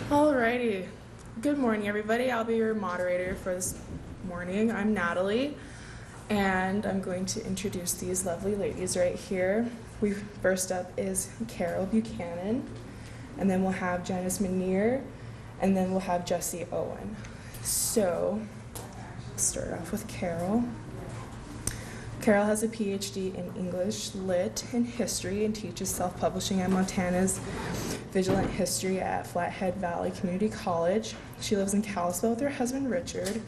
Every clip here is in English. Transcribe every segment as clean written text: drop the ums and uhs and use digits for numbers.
Alrighty. Good morning, everybody. I'll be your moderator for this morning. I'm Natalie, and I'm going to introduce these lovely ladies right here. First up is Carol Buchanan, and then we'll have Janice Manier, and then we'll have Jesse Owen. So, start off with Carol. Carol has a PhD in English, Lit, and History, and teaches self-publishing at Montana's Vigilant History at Flathead Valley Community College. She lives in Kalispell with her husband, Richard,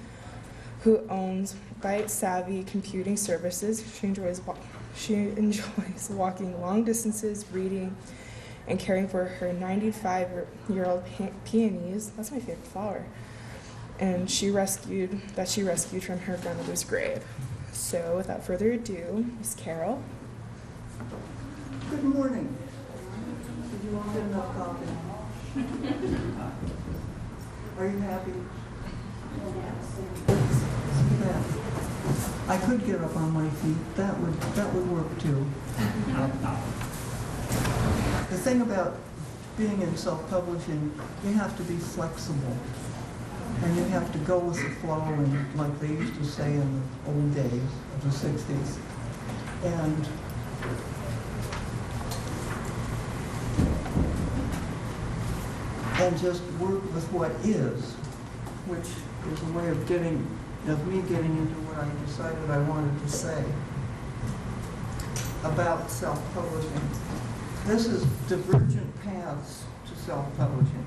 who owns Byte Savvy Computing Services. She enjoys walking long distances, reading, and caring for her 95-year-old peonies. That's my favorite flower. And she rescued from her grandmother's grave. So without further ado, Miss Carol. Good morning. Did you all get enough coffee? Are you happy? Yeah. I could get up on my feet. That would work too. The thing about being in self-publishing, you have to be flexible. And you have to go with the flow, and like they used to say in the old days of the 60s. And just work with what is, which is a way of me getting into what I decided I wanted to say about self-publishing. This is divergent paths to self-publishing.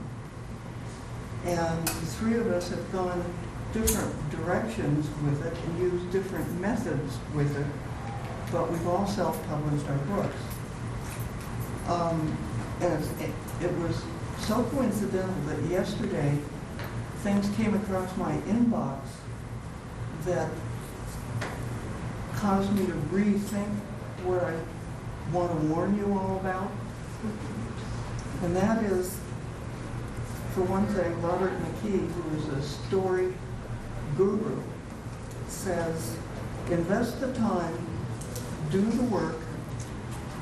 And the three of us have gone different directions with it and used different methods with it, but we've all self-published our books. And it was so coincidental that yesterday things came across my inbox that caused me to rethink what I want to warn you all about. And that is, for one thing, Robert McKee, who is a story guru, says, invest the time, do the work,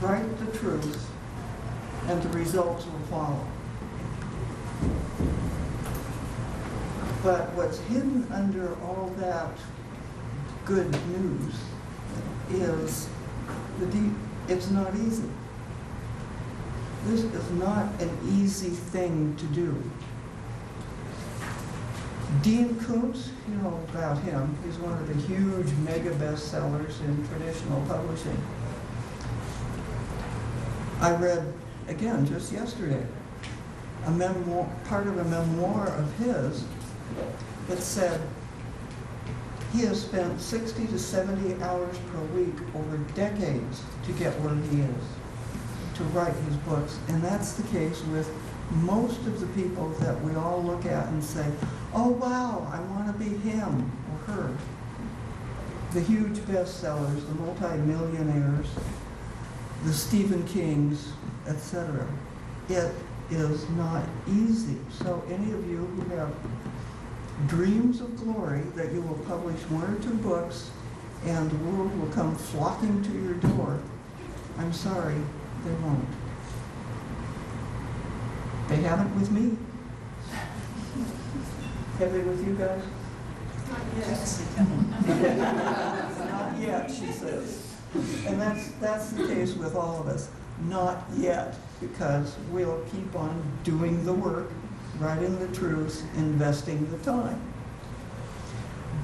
write the truth, and the results will follow. But what's hidden under all that good news is it's not easy. This is not an easy thing to do. Dean Koontz, you know about him. He's one of the huge mega bestsellers in traditional publishing. I read, again, just yesterday, part of a memoir of his that said he has spent 60 to 70 hours per week over decades to get where he is, to write his books. And that's the case with most of the people that we all look at and say, oh wow, I want to be him or her. The huge bestsellers, the multi-millionaires, the Stephen Kings, etc. It is not easy. So any of you who have dreams of glory that you will publish one or two books and the world will come flocking to your door, I'm sorry, they won't. They haven't with me. Have they with you guys? Not yet. Not yet, she says. And that's the case with all of us. Not yet, because we'll keep on doing the work, writing the truth, investing the time.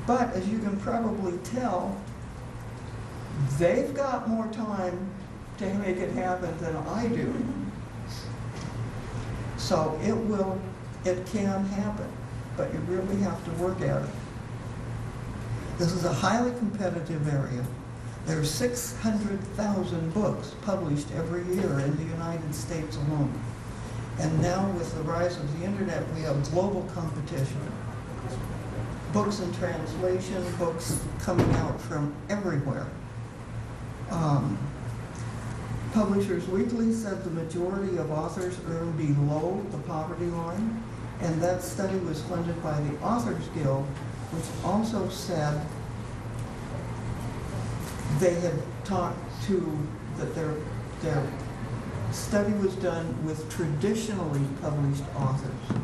But as you can probably tell, they've got more time to make it happen than I do. So it can happen, but you really have to work at it. This is a highly competitive area. There are 600,000 books published every year in the United States alone. And now with the rise of the internet, we have global competition. Books in translation, books coming out from everywhere. Publishers Weekly said the majority of authors earn below the poverty line, and that study was funded by the Authors Guild, which also said they had talked to that their study was done with traditionally published authors.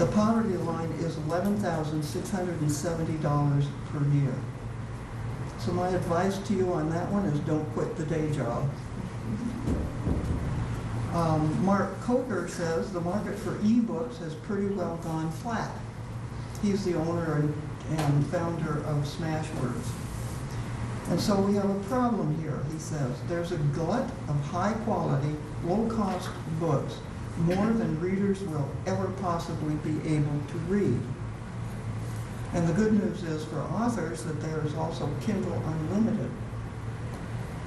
The poverty line is $11,670 per year. So my advice to you on that one is don't quit the day job. Mark Coker says the market for ebooks has pretty well gone flat. He's the owner and founder of Smashwords. And so we have a problem here, he says. There's a glut of high-quality, low-cost books, more than readers will ever possibly be able to read. And the good news is for authors that there is also Kindle Unlimited.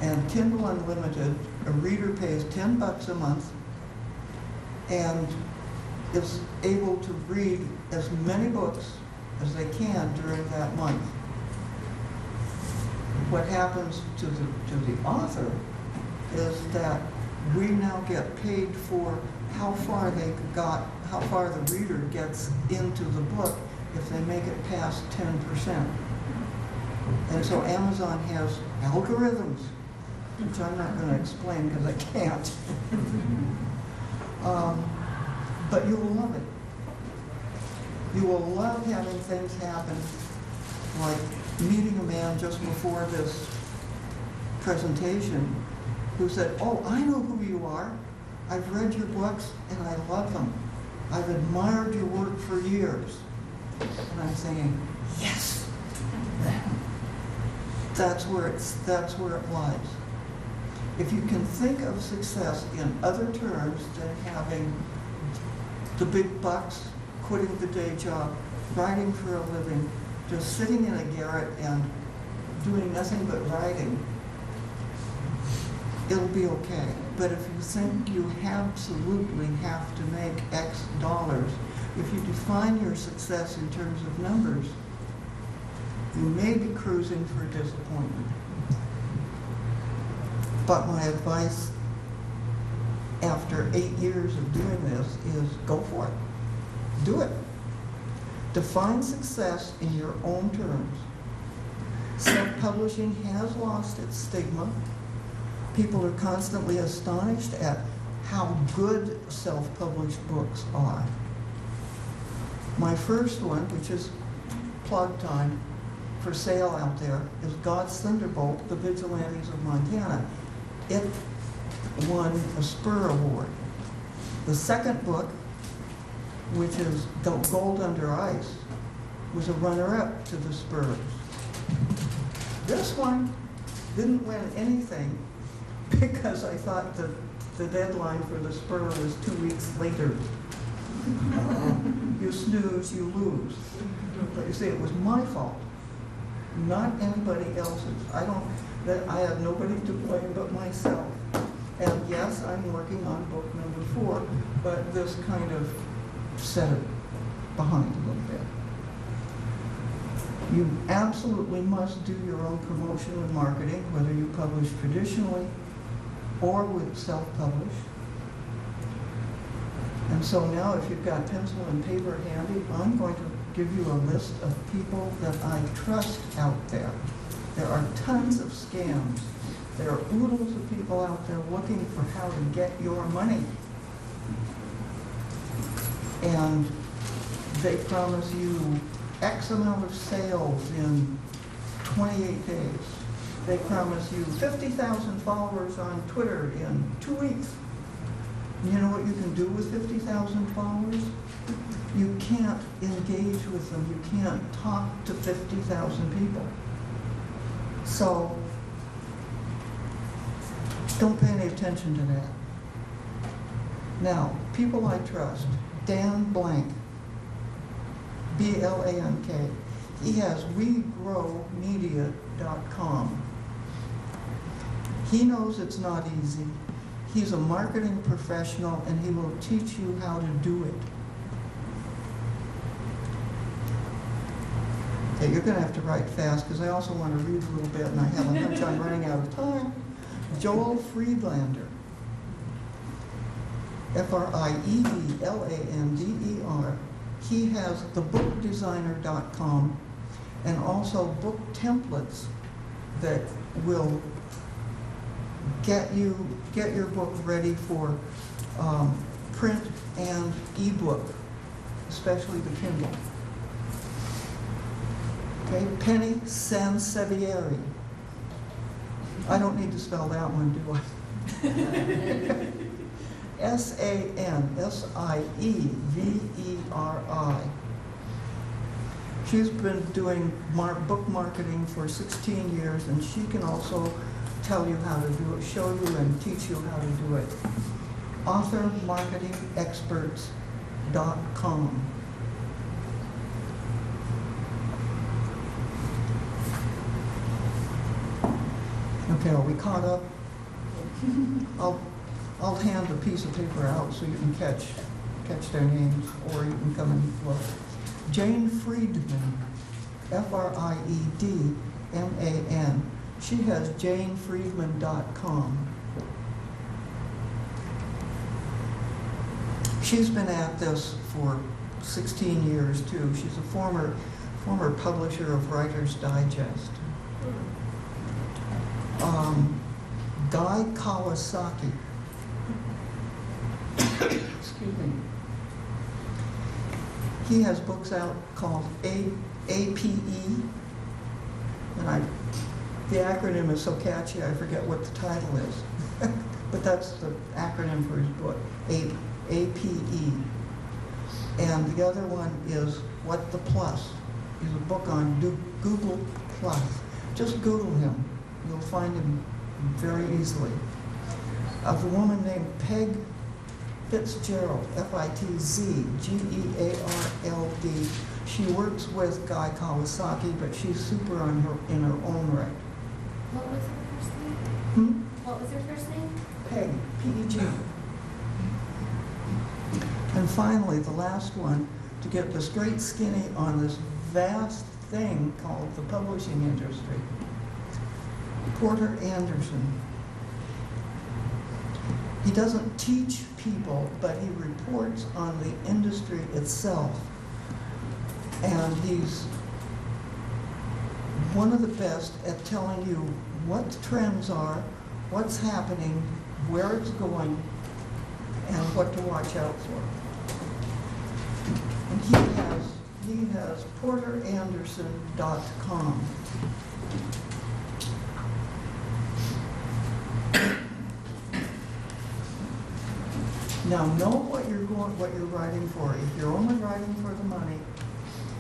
And Kindle Unlimited, a reader pays $10 a month and is able to read as many books as they can during that month. What happens to the author is that we now get paid for how far the reader gets into the book if they make it past 10%. And so Amazon has algorithms, which I'm not going to explain because I can't. But you will love it. You will love having things happen, like meeting a man just before this presentation who said, "Oh, I know who you are. I've read your books and I love them. I've admired your work for years." And I'm saying, yes, that's where it lies. If you can think of success in other terms than having the big bucks, quitting the day job, writing for a living, just sitting in a garret and doing nothing but writing, it'll be okay. But if you think you absolutely have to make X dollars, if you define your success in terms of numbers, you may be cruising for disappointment. But my advice after 8 years of doing this is go for it. Do it. Define success in your own terms. Self-publishing has lost its stigma. People are constantly astonished at how good self-published books are. My first one, which is plug time, for sale out there, is God's Thunderbolt, The Vigilantes of Montana. It won a Spur Award. The second book, which is Gold Under Ice, was a runner-up to the Spurs. This one didn't win anything because I thought that the deadline for the Spur was 2 weeks later. You snooze, you lose. But you see, it was my fault, not anybody else's. I have nobody to blame but myself. And yes, I'm working on book number 4, but this kind of set it behind a little bit. You absolutely must do your own promotion and marketing, whether you publish traditionally or with self-publish. And so now if you've got pencil and paper handy, I'm going to give you a list of people that I trust out there. There are tons of scams. There are oodles of people out there looking for how to get your money. And they promise you X amount of sales in 28 days. They promise you 50,000 followers on Twitter in 2 weeks. You know what you can do with 50,000 followers? You can't engage with them. You can't talk to 50,000 people. So don't pay any attention to that. Now, people I trust. Dan Blank, B-L-A-N-K. He has WeGrowMedia.com. He knows it's not easy. He's a marketing professional, and he will teach you how to do it. Okay, you're going to have to write fast, because I also want to read a little bit, and I have a hunch I'm running out of time. Joel Friedlander, Friedlander. He has thebookdesigner.com and also book templates that will get your book ready for print and ebook especially the Kindle. Okay, Penny Sansevieri. I don't need to spell that one, do I? Sansevieri. She's been doing book marketing for 16 years, and she can also tell you how to do it, show you and teach you how to do it. authormarketingexperts.com. Okay, are we caught up? I'll hand a piece of paper out so you can catch their names, or you can come and look. Jane Friedman, Friedman. She has janefriedman.com. She's been at this for 16 years too. She's a former publisher of Writer's Digest. Guy Kawasaki. Excuse me. He has books out called APE, and the acronym is so catchy I forget what the title is, but that's the acronym for his book, APE. And the other one is What the Plus. He's a book on Google Plus. Just Google him. You'll find him very easily. Of a woman named Peg Fitzgerald, Fitzgerald. She works with Guy Kawasaki, but she's super in her own right. What was her first name? What was her first name? Peg, P-E-G. And finally, the last one, to get the straight skinny on this vast thing called the publishing industry. Porter Anderson. He doesn't teach people, but he reports on the industry itself. And he's one of the best at telling you what the trends are, what's happening, where it's going, and what to watch out for. And he has porteranderson.com. Now know what you're writing for. If you're only writing for the money,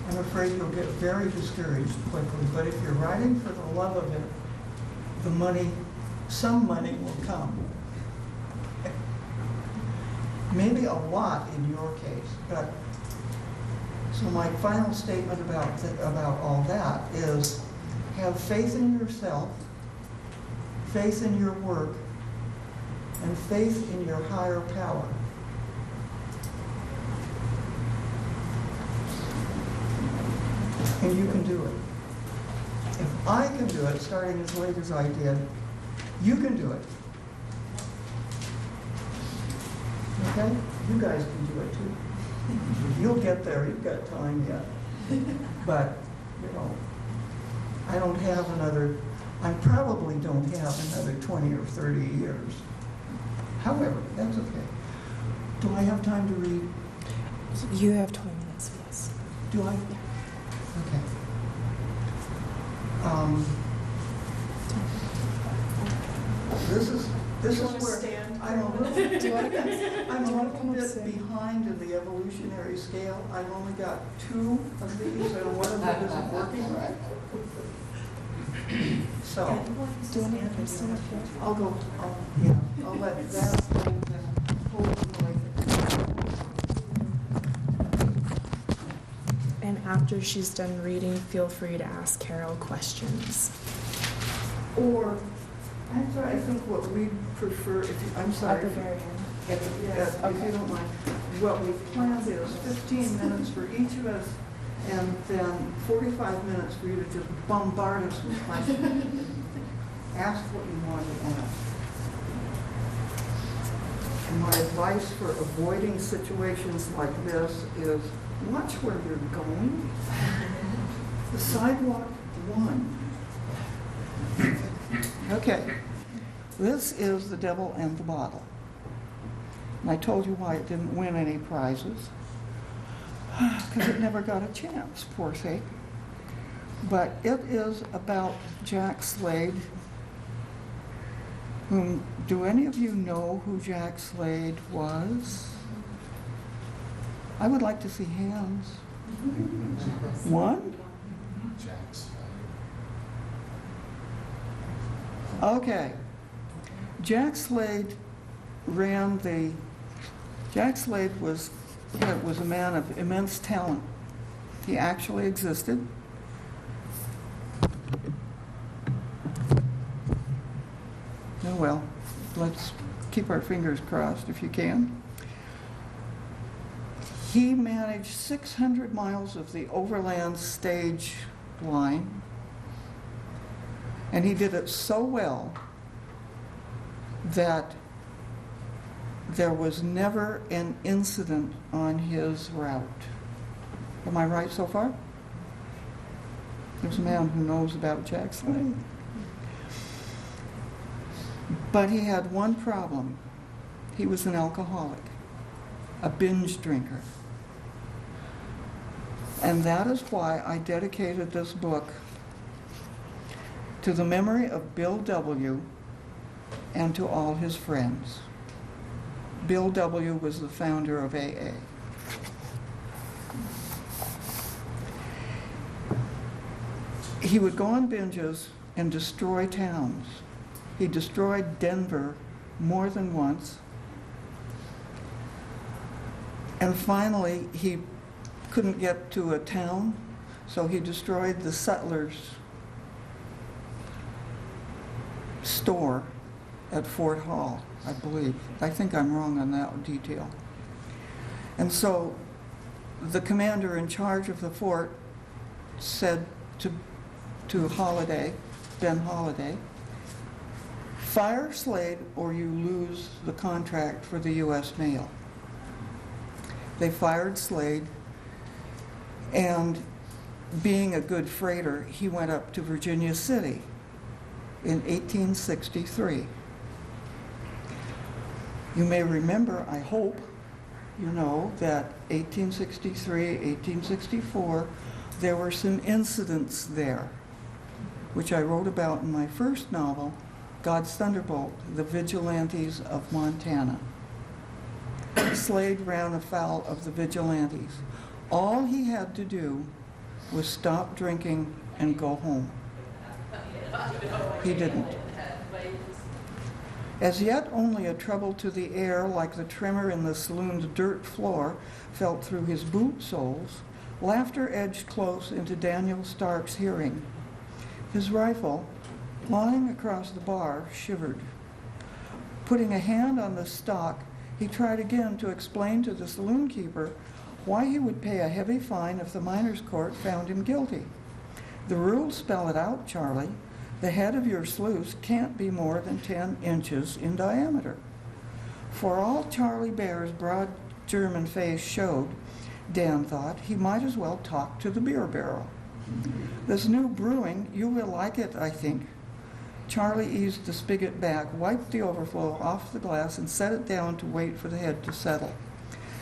I'm afraid you'll get very discouraged quickly. But if you're writing for the love of it, some money will come. Maybe a lot in your case, but so my final statement about all that is have faith in yourself, faith in your work, and faith in your higher power. And you can do it. If I can do it, starting as late as I did, you can do it. Okay? You guys can do it too. You'll get there, you've got time yet. But, I probably don't have another 20 or 30 years. However, that's okay. Do I have time to read? You have 20 minutes, yes. Do I? Okay. This is where I'm a little bit behind in the evolutionary scale. I've only got 2 of these, and one of them isn't working right. So, Do you want to stand up here? I'll let that hold the mic. And after she's done reading, feel free to ask Carol questions. Or, actually, I think what we prefer, I'm At sorry. the very end. If you don't mind, what we've planned is 15 minutes for each of us, and then 45 minutes for you to just bombard us with questions. Ask what you want to ask. And my advice for avoiding situations like this is watch where you're going. The sidewalk won. Okay, this is The Devil and the Bottle. And I told you why it didn't win any prizes. because it never got a chance, poor thing. But it is about Jack Slade, whom, do any of you know who Jack Slade was? I would like to see hands. One? Okay. Jack Slade was a man of immense talent. He actually existed. Oh well, let's keep our fingers crossed if you can. He managed 600 miles of the overland stage line, and he did it so well that there was never an incident on his route. Am I right so far? There's a man who knows about Jack Slade. But he had one problem. He was an alcoholic, a binge drinker. And that is why I dedicated this book to the memory of Bill W. and to all his friends. Bill W. was the founder of AA. He would go on binges and destroy towns. He destroyed Denver more than once. And finally, he couldn't get to a town, so he destroyed the Sutler's store at Fort Hall, I believe. I think I'm wrong on that detail. And so the commander in charge of the fort said to Holiday, Ben Holiday, fire Slade or you lose the contract for the U.S. mail. They fired Slade, and being a good freighter, he went up to Virginia City in 1863. You may remember, I hope, you know, that 1863, 1864, there were some incidents there, which I wrote about in my first novel, God's Thunderbolt, The Vigilantes of Montana. Slade ran afoul of the vigilantes. All he had to do was stop drinking and go home. He didn't. As yet, only a trouble to the air, like the tremor in the saloon's dirt floor, felt through his boot soles. Laughter edged close into Daniel Stark's hearing. His rifle, lying across the bar, shivered. Putting a hand on the stock, he tried again to explain to the saloon keeper why he would pay a heavy fine if the miners' court found him guilty. The rules spell it out, Charlie. The head of your sluice can't be more than 10 inches in diameter. For all Charlie Bear's broad German face showed, Dan thought, he might as well talk to the beer barrel. This new brewing, you will like it, I think. Charlie eased the spigot back, wiped the overflow off the glass, and set it down to wait for the head to settle.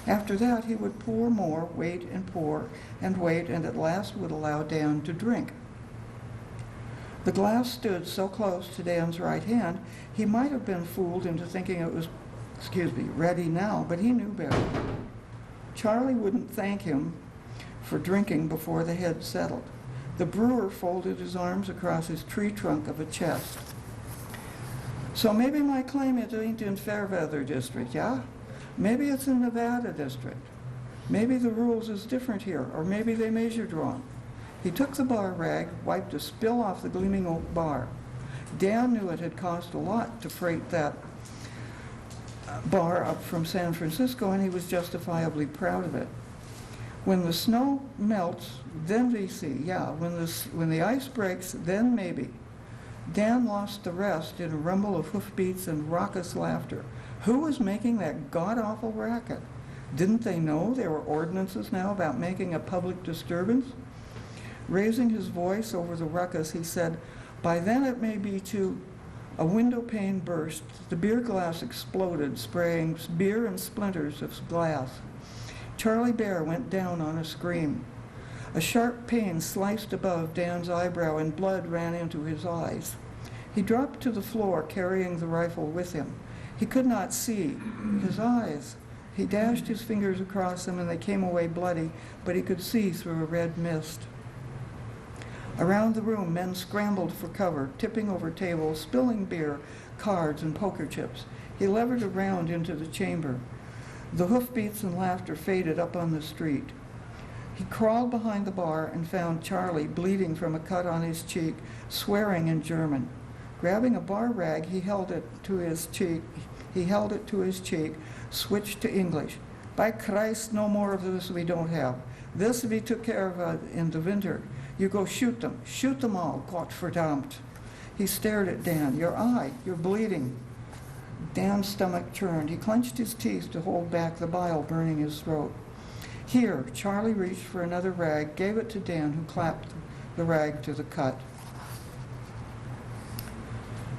After that, he would pour more, wait and pour, and wait, and at last would allow Dan to drink. The glass stood so close to Dan's right hand, he might have been fooled into thinking it was, ready now, but he knew better. Charlie wouldn't thank him for drinking before the head settled. The brewer folded his arms across his tree trunk of a chest. So maybe my claim it ain't in Fairweather District, yeah? Maybe it's in Nevada District. Maybe the rules is different here, or maybe they measured wrong. He took the bar rag, wiped a spill off the gleaming oak bar. Dan knew it had cost a lot to freight that bar up from San Francisco, and he was justifiably proud of it. When the snow melts, then we see, yeah, when the ice breaks, then maybe. Dan lost the rest in a rumble of hoofbeats and raucous laughter. Who was making that god-awful racket? Didn't they know there were ordinances now about making a public disturbance? Raising his voice over the ruckus, he said, by then it may be too. A window pane burst. The beer glass exploded, spraying beer and splinters of glass. Charlie Bear went down on a scream. A sharp pain sliced above Dan's eyebrow and blood ran into his eyes. He dropped to the floor, carrying the rifle with him. He could not see. His eyes. He dashed his fingers across them and they came away bloody, but he could see through a red mist. Around the room, men scrambled for cover, tipping over tables, spilling beer, cards, and poker chips. He levered around into the chamber. The hoofbeats and laughter faded up on the street. He crawled behind the bar and found Charlie bleeding from a cut on his cheek, swearing in German. Grabbing a bar rag, he held it to his cheek, switched to English. By Christ, no more of this we don't have. This we took care of in the winter. You go shoot them all, Gottverdammt. He stared at Dan. Your eye, you're bleeding. Dan's stomach churned. He clenched his teeth to hold back the bile burning his throat. Here, Charlie reached for another rag, gave it to Dan, who clapped the rag to the cut.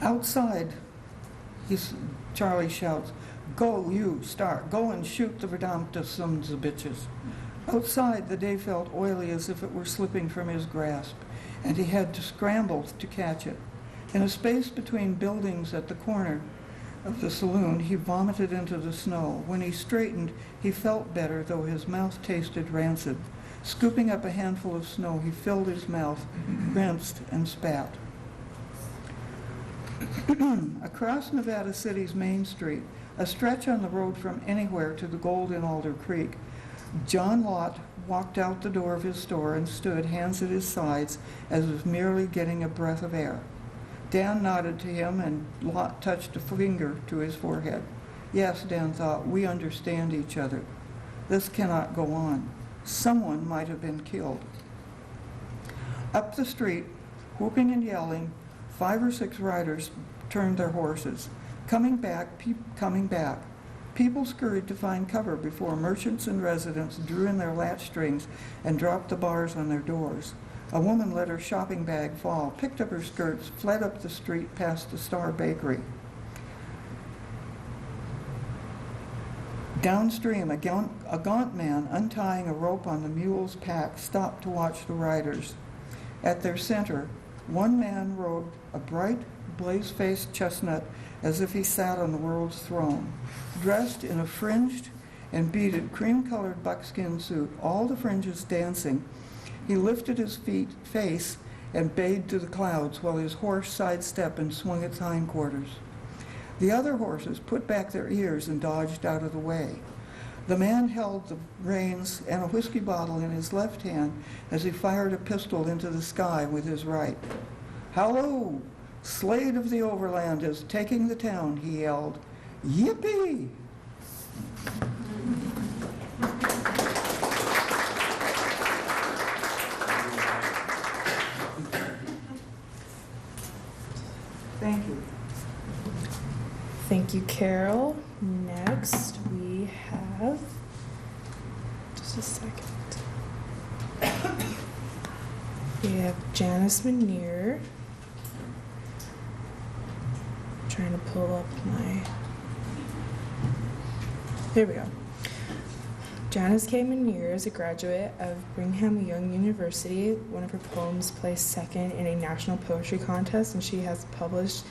Outside, Charlie shouts, "Go, you, start. Go and shoot the verdammte sons of bitches." Outside, the day felt oily as if it were slipping from his grasp, and he had to scramble to catch it. In a space between buildings at the corner of the saloon, he vomited into the snow. When he straightened, he felt better, though his mouth tasted rancid. Scooping up a handful of snow, he filled his mouth, rinsed, and spat. Across Nevada City's Main Street, a stretch on the road from anywhere to the gold in Alder Creek, John Lott walked out the door of his store and stood, hands at his sides, as if merely getting a breath of air. Dan nodded to him, and Lott touched a finger to his forehead. Yes, Dan thought, we understand each other. This cannot go on. Someone might have been killed. Up the street, whooping and yelling, 5 or 6 riders turned their horses. Coming back. People scurried to find cover before merchants and residents drew in their latch strings and dropped the bars on their doors. A woman let her shopping bag fall, picked up her skirts, fled up the street past the Star Bakery. Downstream, a gaunt man untying a rope on the mule's pack stopped to watch the riders. At their center, one man rode a bright, blaze-faced chestnut as if he sat on the world's throne. Dressed in a fringed and beaded cream-colored buckskin suit, all the fringes dancing, he lifted his face and bayed to the clouds while his horse sidestepped and swung its hindquarters. The other horses put back their ears and dodged out of the way. The man held the reins and a whiskey bottle in his left hand as he fired a pistol into the sky with his right. "Hallo! Slade of the Overland is taking the town," he yelled. "Yippee!" Thank you. Thank you, Carol. Next, we have, just a second. We have Janice Manier. Trying to pull up here we go. Janice K. Manier is a graduate of Brigham Young University. One of her poems placed second in a national poetry contest, and she has published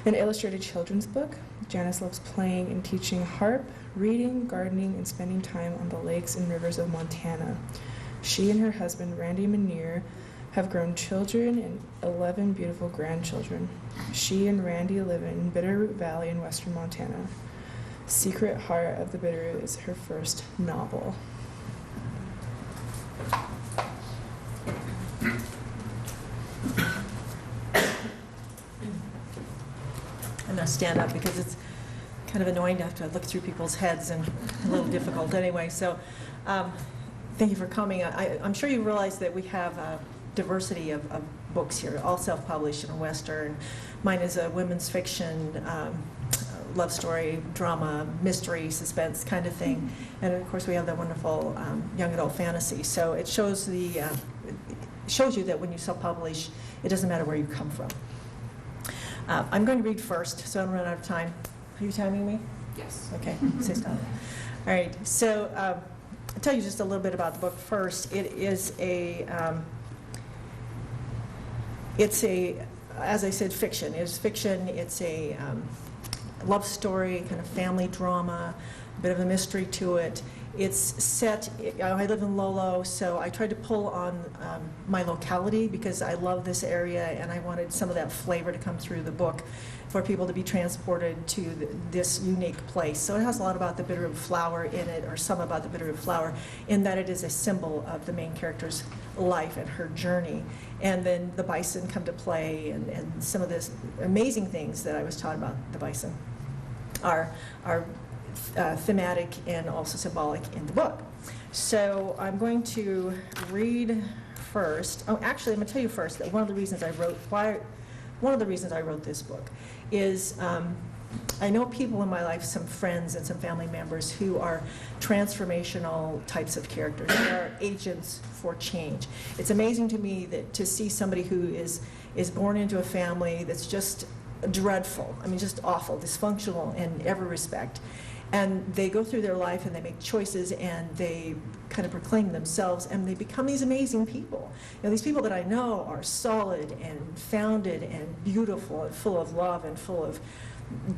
an illustrated children's book. Janice loves playing and teaching harp, reading, gardening, and spending time on the lakes and rivers of Montana. She and her husband, Randy Manier, have grown children and 11 beautiful grandchildren. She and Randy live in Bitterroot Valley in western Montana. Secret Heart of the Bitterroot is her first novel. I'm going to stand up because it's kind of annoying to have to look through people's heads and a little difficult anyway. So thank you for coming. I'm sure you realize that we have a diversity of books here, all self-published in Western. Mine is a women's fiction, love story, drama, mystery, suspense kind of thing. And of course we have the wonderful young adult fantasy. So it shows you that when you self-publish, it doesn't matter where you come from. I'm going to read first, so I don't run out of time. Are you timing me? Yes. Okay, say stop. All right, so I'll tell you just a little bit about the book first. It is as I said, fiction. It's fiction. It's a love story, kind of family drama, a bit of a mystery to it. It's set, I live in Lolo, so I tried to pull on my locality because I love this area and I wanted some of that flavor to come through the book for people to be transported to this unique place. So it has a lot about the Bitterroot flower in it, or some about the Bitterroot flower, in that it is a symbol of the main character's life and her journey. And then the bison come to play, and some of the amazing things that I was taught about the bison are thematic and also symbolic in the book. So I'm going to read first. Oh, actually, I'm going to tell you first that one of the reasons I wrote this book is I know people in my life, some friends and some family members who are transformational types of characters. They are agents for change. It's amazing to me that to see somebody who is born into a family that's just dreadful, I mean just awful, dysfunctional in every respect. And they go through their life and they make choices and they kind of proclaim themselves and they become these amazing people. You know, these people that I know are solid and founded and beautiful and full of love and full of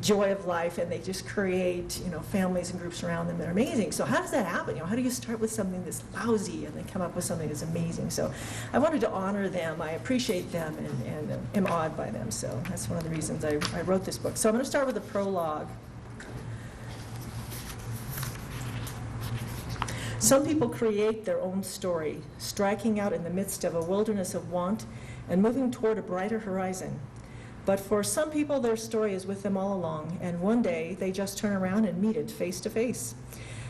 joy of life, and they just create, you know, families and groups around them that are amazing. So how does that happen? You know, how do you start with something that's lousy and then come up with something that's amazing? So I wanted to honor them. I appreciate them and am awed by them. So that's one of the reasons I wrote this book. So I'm going to start with a prologue. Some people create their own story, striking out in the midst of a wilderness of want and moving toward a brighter horizon. But for some people, their story is with them all along, and one day they just turn around and meet it face to face.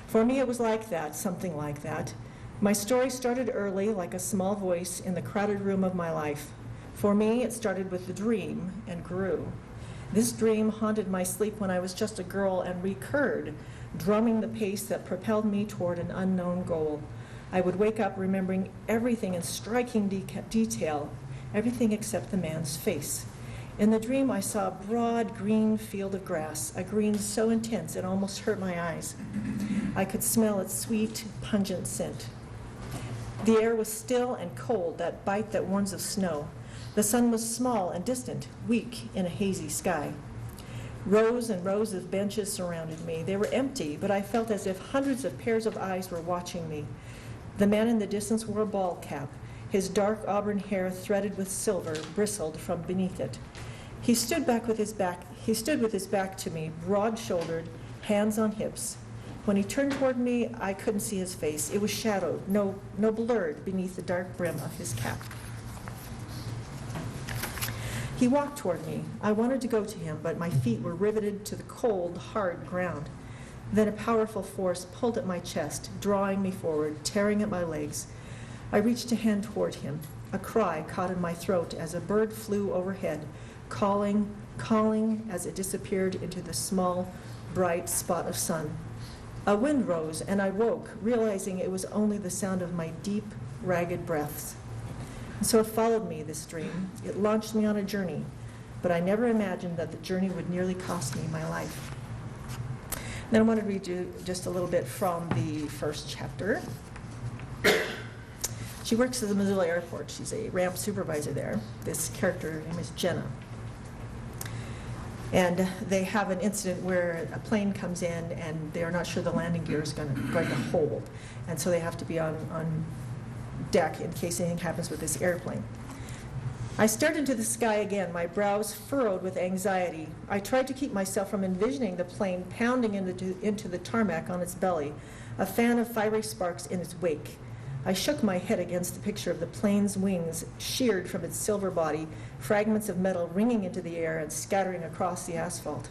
For me, it was like that, something like that. My story started early, like a small voice in the crowded room of my life. For me, it started with the dream and grew. This dream haunted my sleep when I was just a girl and recurred, drumming the pace that propelled me toward an unknown goal. I would wake up remembering everything in striking detail, everything except the man's face. In the dream, I saw a broad green field of grass, a green so intense it almost hurt my eyes. I could smell its sweet, pungent scent. The air was still and cold, that bite that warns of snow. The sun was small and distant, weak in a hazy sky. Rows and rows of benches surrounded me. They were empty, but I felt as if hundreds of pairs of eyes were watching me. The man in the distance wore a ball cap. His dark auburn hair, threaded with silver, bristled from beneath it. He stood with his back to me, broad-shouldered, hands on hips. When he turned toward me, I couldn't see his face. It was shadowed, no blurred, beneath the dark brim of his cap. He walked toward me. I wanted to go to him, but my feet were riveted to the cold, hard ground. Then a powerful force pulled at my chest, drawing me forward, tearing at my legs. I reached a hand toward him. A cry caught in my throat as a bird flew overhead, calling as it disappeared into the small, bright spot of sun. A wind rose, and I woke, realizing it was only the sound of my deep, ragged breaths. And so it followed me, this dream. It launched me on a journey, but I never imagined that the journey would nearly cost me my life. Then I want to read you just a little bit from the first chapter. She works at the Missoula Airport. She's a ramp supervisor there. This character, her name is Jenna. And they have an incident where a plane comes in and they're not sure the landing gear is going to hold. And so they have to be on deck in case anything happens with this airplane. I stared into the sky again, my brows furrowed with anxiety. I tried to keep myself from envisioning the plane pounding into the tarmac on its belly, a fan of fiery sparks in its wake. I shook my head against the picture of the plane's wings sheared from its silver body, fragments of metal ringing into the air and scattering across the asphalt.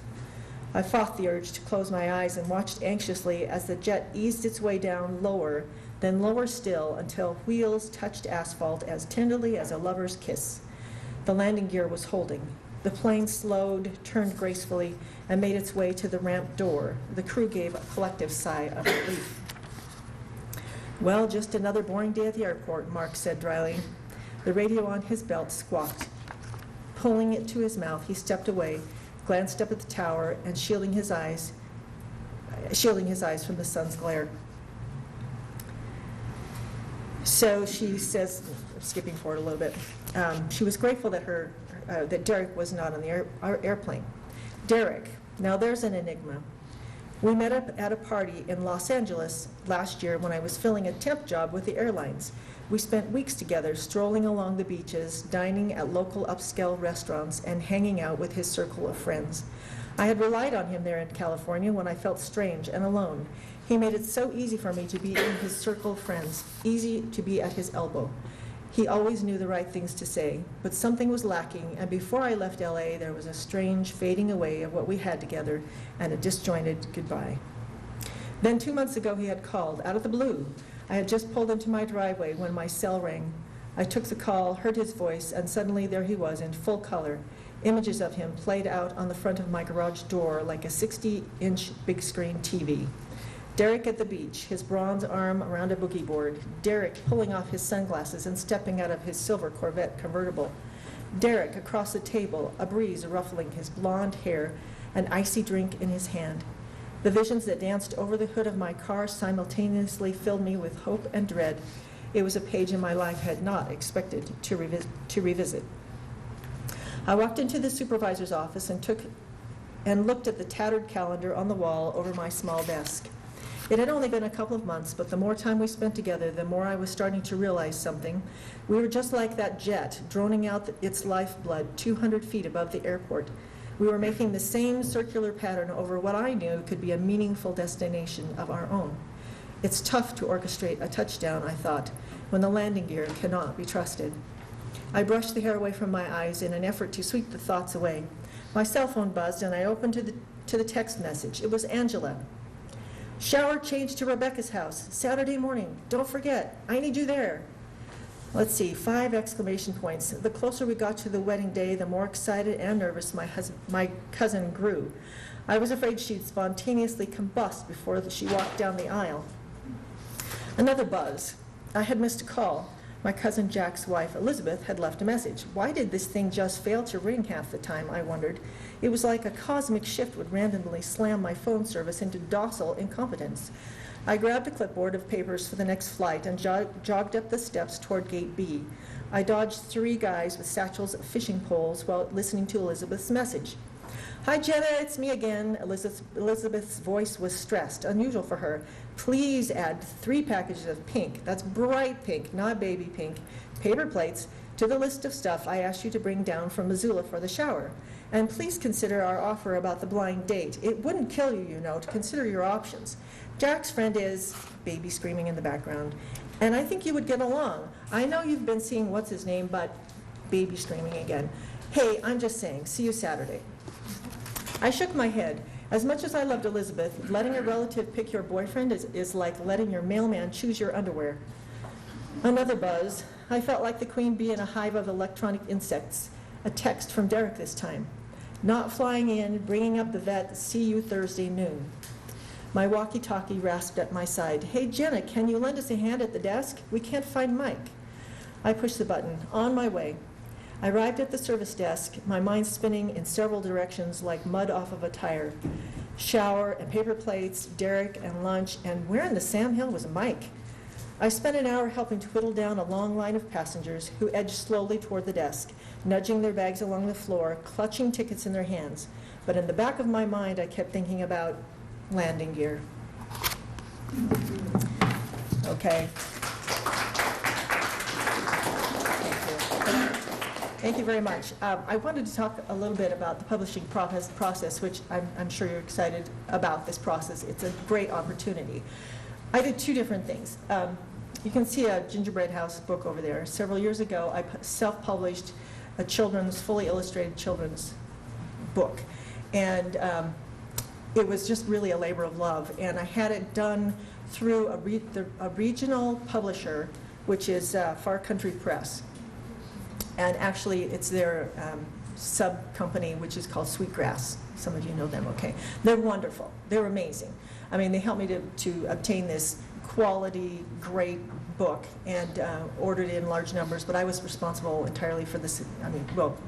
I fought the urge to close my eyes and watched anxiously as the jet eased its way down lower, then lower still until wheels touched asphalt as tenderly as a lover's kiss. The landing gear was holding. The plane slowed, turned gracefully, and made its way to the ramp door. The crew gave a collective sigh of relief. Well, just another boring day at the airport, Mark said dryly. The radio on his belt squawked. Pulling it to his mouth, he stepped away, glanced up at the tower, and shielding his eyes from the sun's glare. So she says, skipping forward a little bit, she was grateful that that Derek was not on the airplane. Derek, now there's an enigma. We met up at a party in Los Angeles last year when I was filling a temp job with the airlines. We spent weeks together, strolling along the beaches, dining at local upscale restaurants, and hanging out with his circle of friends. I had relied on him there in California when I felt strange and alone. He made it so easy for me to be in his circle of friends, easy to be at his elbow. He always knew the right things to say, but something was lacking, and before I left LA, there was a strange fading away of what we had together and a disjointed goodbye. Then 2 months ago, he had called, out of the blue. I had just pulled into my driveway when my cell rang. I took the call, heard his voice, and suddenly there he was in full color. Images of him played out on the front of my garage door like a 60-inch big screen TV. Derek at the beach, his bronze arm around a boogie board. Derek pulling off his sunglasses and stepping out of his silver Corvette convertible. Derek across the table, a breeze ruffling his blonde hair, an icy drink in his hand. The visions that danced over the hood of my car simultaneously filled me with hope and dread. It was a page in my life I had not expected to revisit. I walked into the supervisor's office and looked at the tattered calendar on the wall over my small desk. It had only been a couple of months, but the more time we spent together, the more I was starting to realize something. We were just like that jet, droning out its lifeblood 200 feet above the airport. We were making the same circular pattern over what I knew could be a meaningful destination of our own. It's tough to orchestrate a touchdown, I thought, when the landing gear cannot be trusted. I brushed the hair away from my eyes in an effort to sweep the thoughts away. My cell phone buzzed, and I opened to the text message. It was Angela. Shower change to Rebecca's house, Saturday morning. Don't forget, I need you there. Let's see, 5 exclamation points. The closer we got to the wedding day, the more excited and nervous my cousin grew. I was afraid she'd spontaneously combust before she walked down the aisle. Another buzz. I had missed a call. My cousin Jack's wife, Elizabeth, had left a message. Why did this thing just fail to ring half the time, I wondered. It was like a cosmic shift would randomly slam my phone service into docile incompetence. I grabbed a clipboard of papers for the next flight and jogged up the steps toward Gate B. I dodged 3 guys with satchels of fishing poles while listening to Elizabeth's message. Hi, Jenna, it's me again. Elizabeth's voice was stressed, unusual for her. Please add 3 packages of pink, that's bright pink, not baby pink, paper plates to the list of stuff I asked you to bring down from Missoula for the shower. And please consider our offer about the blind date. It wouldn't kill you, you know, to consider your options. Jack's friend is, baby screaming in the background, and I think you would get along. I know you've been seeing what's his name, but baby screaming again. Hey, I'm just saying, see you Saturday. I shook my head. As much as I loved Elizabeth, letting a relative pick your boyfriend is like letting your mailman choose your underwear. Another buzz. I felt like the queen bee in a hive of electronic insects. A text from Derek this time. Not flying in, bringing up the vet, see you Thursday noon. My walkie-talkie rasped at my side. Hey, Jenna, can you lend us a hand at the desk? We can't find Mike. I pushed the button. On my way. I arrived at the service desk, my mind spinning in several directions like mud off of a tire. Shower and paper plates, Derek and lunch, and where in the Sam Hill was Mike? I spent an hour helping to whittle down a long line of passengers who edged slowly toward the desk, nudging their bags along the floor, clutching tickets in their hands. But in the back of my mind, I kept thinking about landing gear. Okay. Thank you very much. I wanted to talk a little bit about the publishing process, which I'm sure you're excited about this process. It's a great opportunity. I did 2 different things. You can see a Gingerbread House book over there. Several years ago, I self-published a fully illustrated children's book. And it was just really a labor of love. And I had it done through a regional publisher, which is Far Country Press. And actually, it's their sub-company, which is called Sweetgrass. Some of you know them, okay. They're wonderful. They're amazing. I mean, they helped me to obtain this quality, great book and ordered it in large numbers, but I was responsible entirely for this,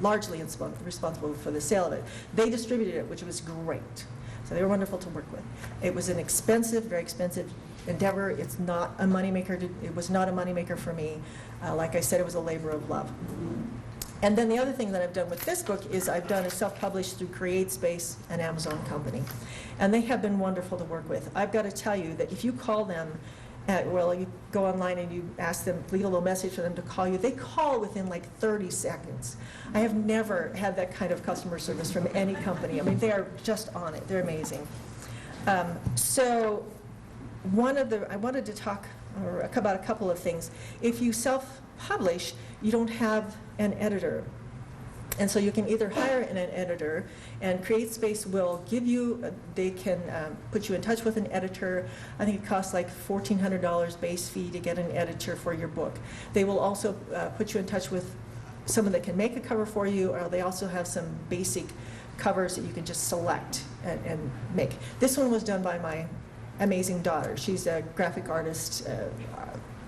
largely responsible for the sale of it. They distributed it, which was great. So they were wonderful to work with. It was an expensive, very expensive endeavor. It's not a moneymaker. It was not a moneymaker for me. Like I said, it was a labor of love. And then the other thing that I've done with this book is I've done a self-published through CreateSpace, an Amazon company. And they have been wonderful to work with. I've got to tell you that if you call them, you go online and you ask them, leave a little message for them to call you, they call within like 30 seconds. I have never had that kind of customer service from any company. I mean, they are just on it. They're amazing. So I wanted to talk about a couple of things. If you self-publish, you don't have an editor. And so you can either hire an editor, and CreateSpace will give you, they can put you in touch with an editor. I think it costs like $1,400 base fee to get an editor for your book. They will also put you in touch with someone that can make a cover for you, or they also have some basic covers that you can just select and make. This one was done by my amazing daughter. She's a graphic artist,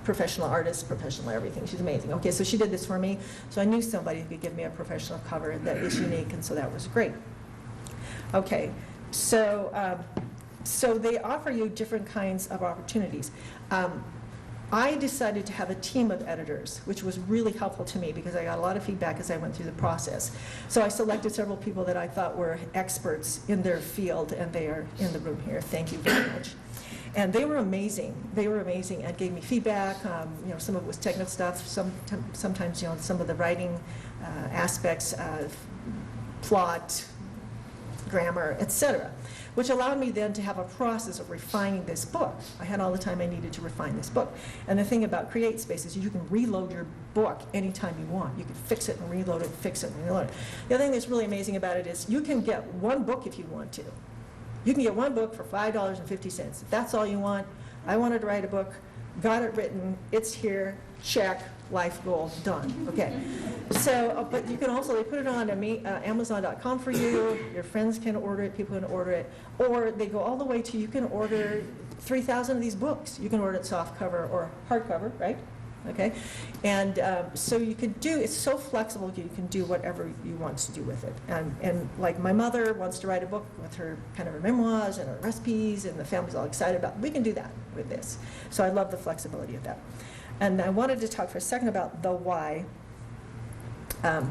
professional everything. She's amazing. Okay, so she did this for me. So I knew somebody who could give me a professional cover that is unique, and so that was great. Okay, so so they offer you different kinds of opportunities. I decided to have a team of editors, which was really helpful to me because I got a lot of feedback as I went through the process. So I selected several people that I thought were experts in their field, and they are in the room here. Thank you very much. And they were amazing. They were amazing and gave me feedback. Some of it was technical stuff. Sometimes, some of the writing aspects, plot, grammar, etc., which allowed me then to have a process of refining this book. I had all the time I needed to refine this book. And the thing about CreateSpace is you can reload your book anytime you want. You can fix it and reload it, fix it and reload it. The other thing that's really amazing about it is you can get one book if you want to. You can get one book for $5.50. If that's all you want, I wanted to write a book, got it written, it's here, check, life goal, done. Okay. So, but you can also, they put it on Amazon.com for you, your friends can order it, people can order it, or they go all the way to, you can order 3,000 of these books. You can order it soft cover or hardcover, right? Okay, and so you can do, it's so flexible, you can do whatever you want to do with it. And like my mother wants to write a book with her kind of her memoirs and her recipes, and the family's all excited about it. We can do that with this. So I love the flexibility of that. And I wanted to talk for a second about the why. I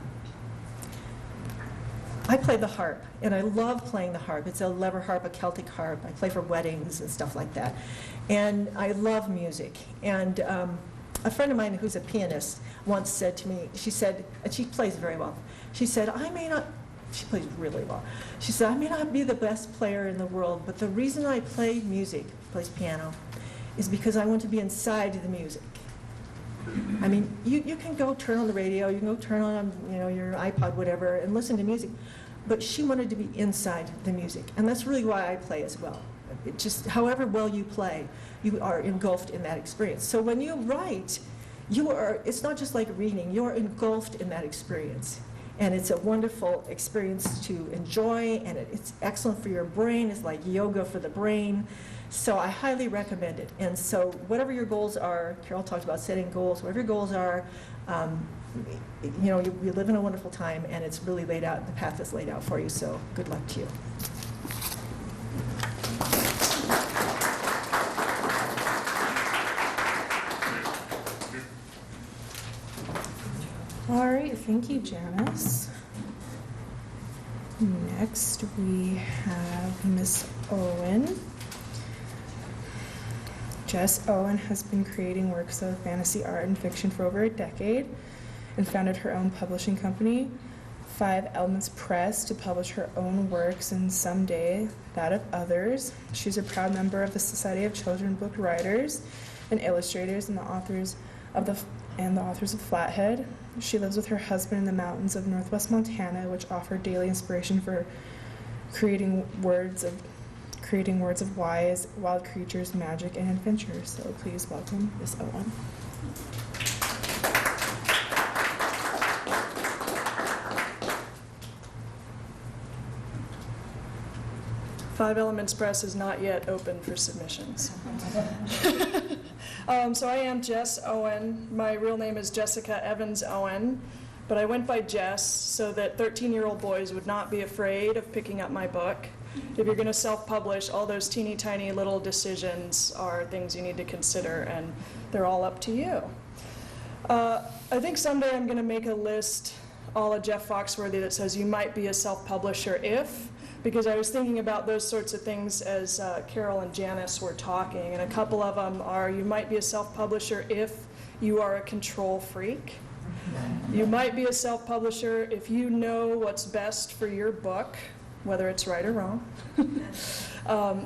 play the harp, and I love playing the harp. It's a lever harp, a Celtic harp. I play for weddings and stuff like that. And I love music. And a friend of mine who's a pianist once said to me, she said, and she plays very well, she said, she plays really well. She said, I may not be the best player in the world, but the reason I play music, plays piano, is because I want to be inside the music. I mean, you can go turn on the radio, you can go turn on your iPod, whatever, and listen to music, but she wanted to be inside the music, and that's really why I play as well. It just, however well you play, you are engulfed in that experience. So when you write, it's not just like reading, you're engulfed in that experience. And it's a wonderful experience to enjoy, and it's excellent for your brain. It's like yoga for the brain. So I highly recommend it. And so whatever your goals are, Carol talked about setting goals, whatever your goals are, you live in a wonderful time, and it's really laid out, the path is laid out for you, so good luck to you. All right, thank you, Janice. Next, we have Miss Owen. Jess Owen has been creating works of fantasy art and fiction for over a decade and founded her own publishing company, 5 Elements Press, to publish her own works and someday that of others. She's a proud member of the Society of Children's Book Writers and Illustrators and the authors of Flathead. She lives with her husband in the mountains of northwest Montana, which offer daily inspiration for creating words of wise, wild creatures, magic, and adventure. So please welcome Miss Owen. Five Elements Press is not yet open for submissions. So I am Jess Owen. My real name is Jessica Evans Owen, but I went by Jess so that 13-year-old boys would not be afraid of picking up my book. If you're going to self-publish, all those teeny tiny little decisions are things you need to consider, and they're all up to you. I think someday I'm going to make a list a la Jeff Foxworthy that says you might be a self-publisher if, because I was thinking about those sorts of things as Carol and Janice were talking, and a couple of them are you might be a self-publisher if you are a control freak. You might be a self-publisher if you know what's best for your book, whether it's right or wrong.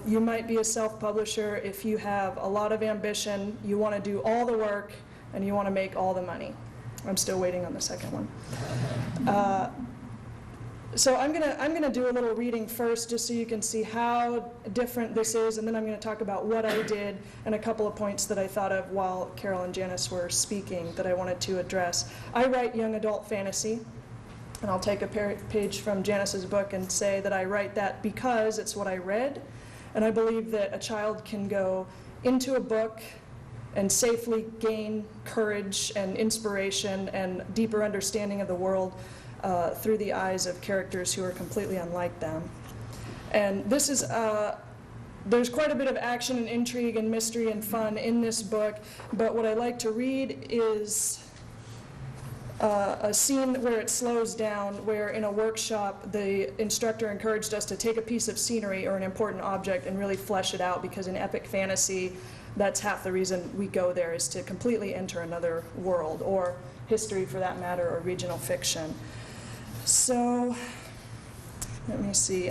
You might be a self-publisher if you have a lot of ambition, you want to do all the work, and you want to make all the money. I'm still waiting on the second one. So I'm gonna do a little reading first, just so you can see how different this is, and then I'm going to talk about what I did and a couple of points that I thought of while Carol and Janice were speaking that I wanted to address. I write young adult fantasy, and I'll take a page from Janice's book and say that I write that because it's what I read, and I believe that a child can go into a book and safely gain courage and inspiration and deeper understanding of the world through the eyes of characters who are completely unlike them. And this is, there's quite a bit of action and intrigue and mystery and fun in this book, but what I like to read is a scene where it slows down, where in a workshop the instructor encouraged us to take a piece of scenery or an important object and really flesh it out, because in epic fantasy, that's half the reason we go there, is to completely enter another world, or history for that matter, or regional fiction. So, let me see.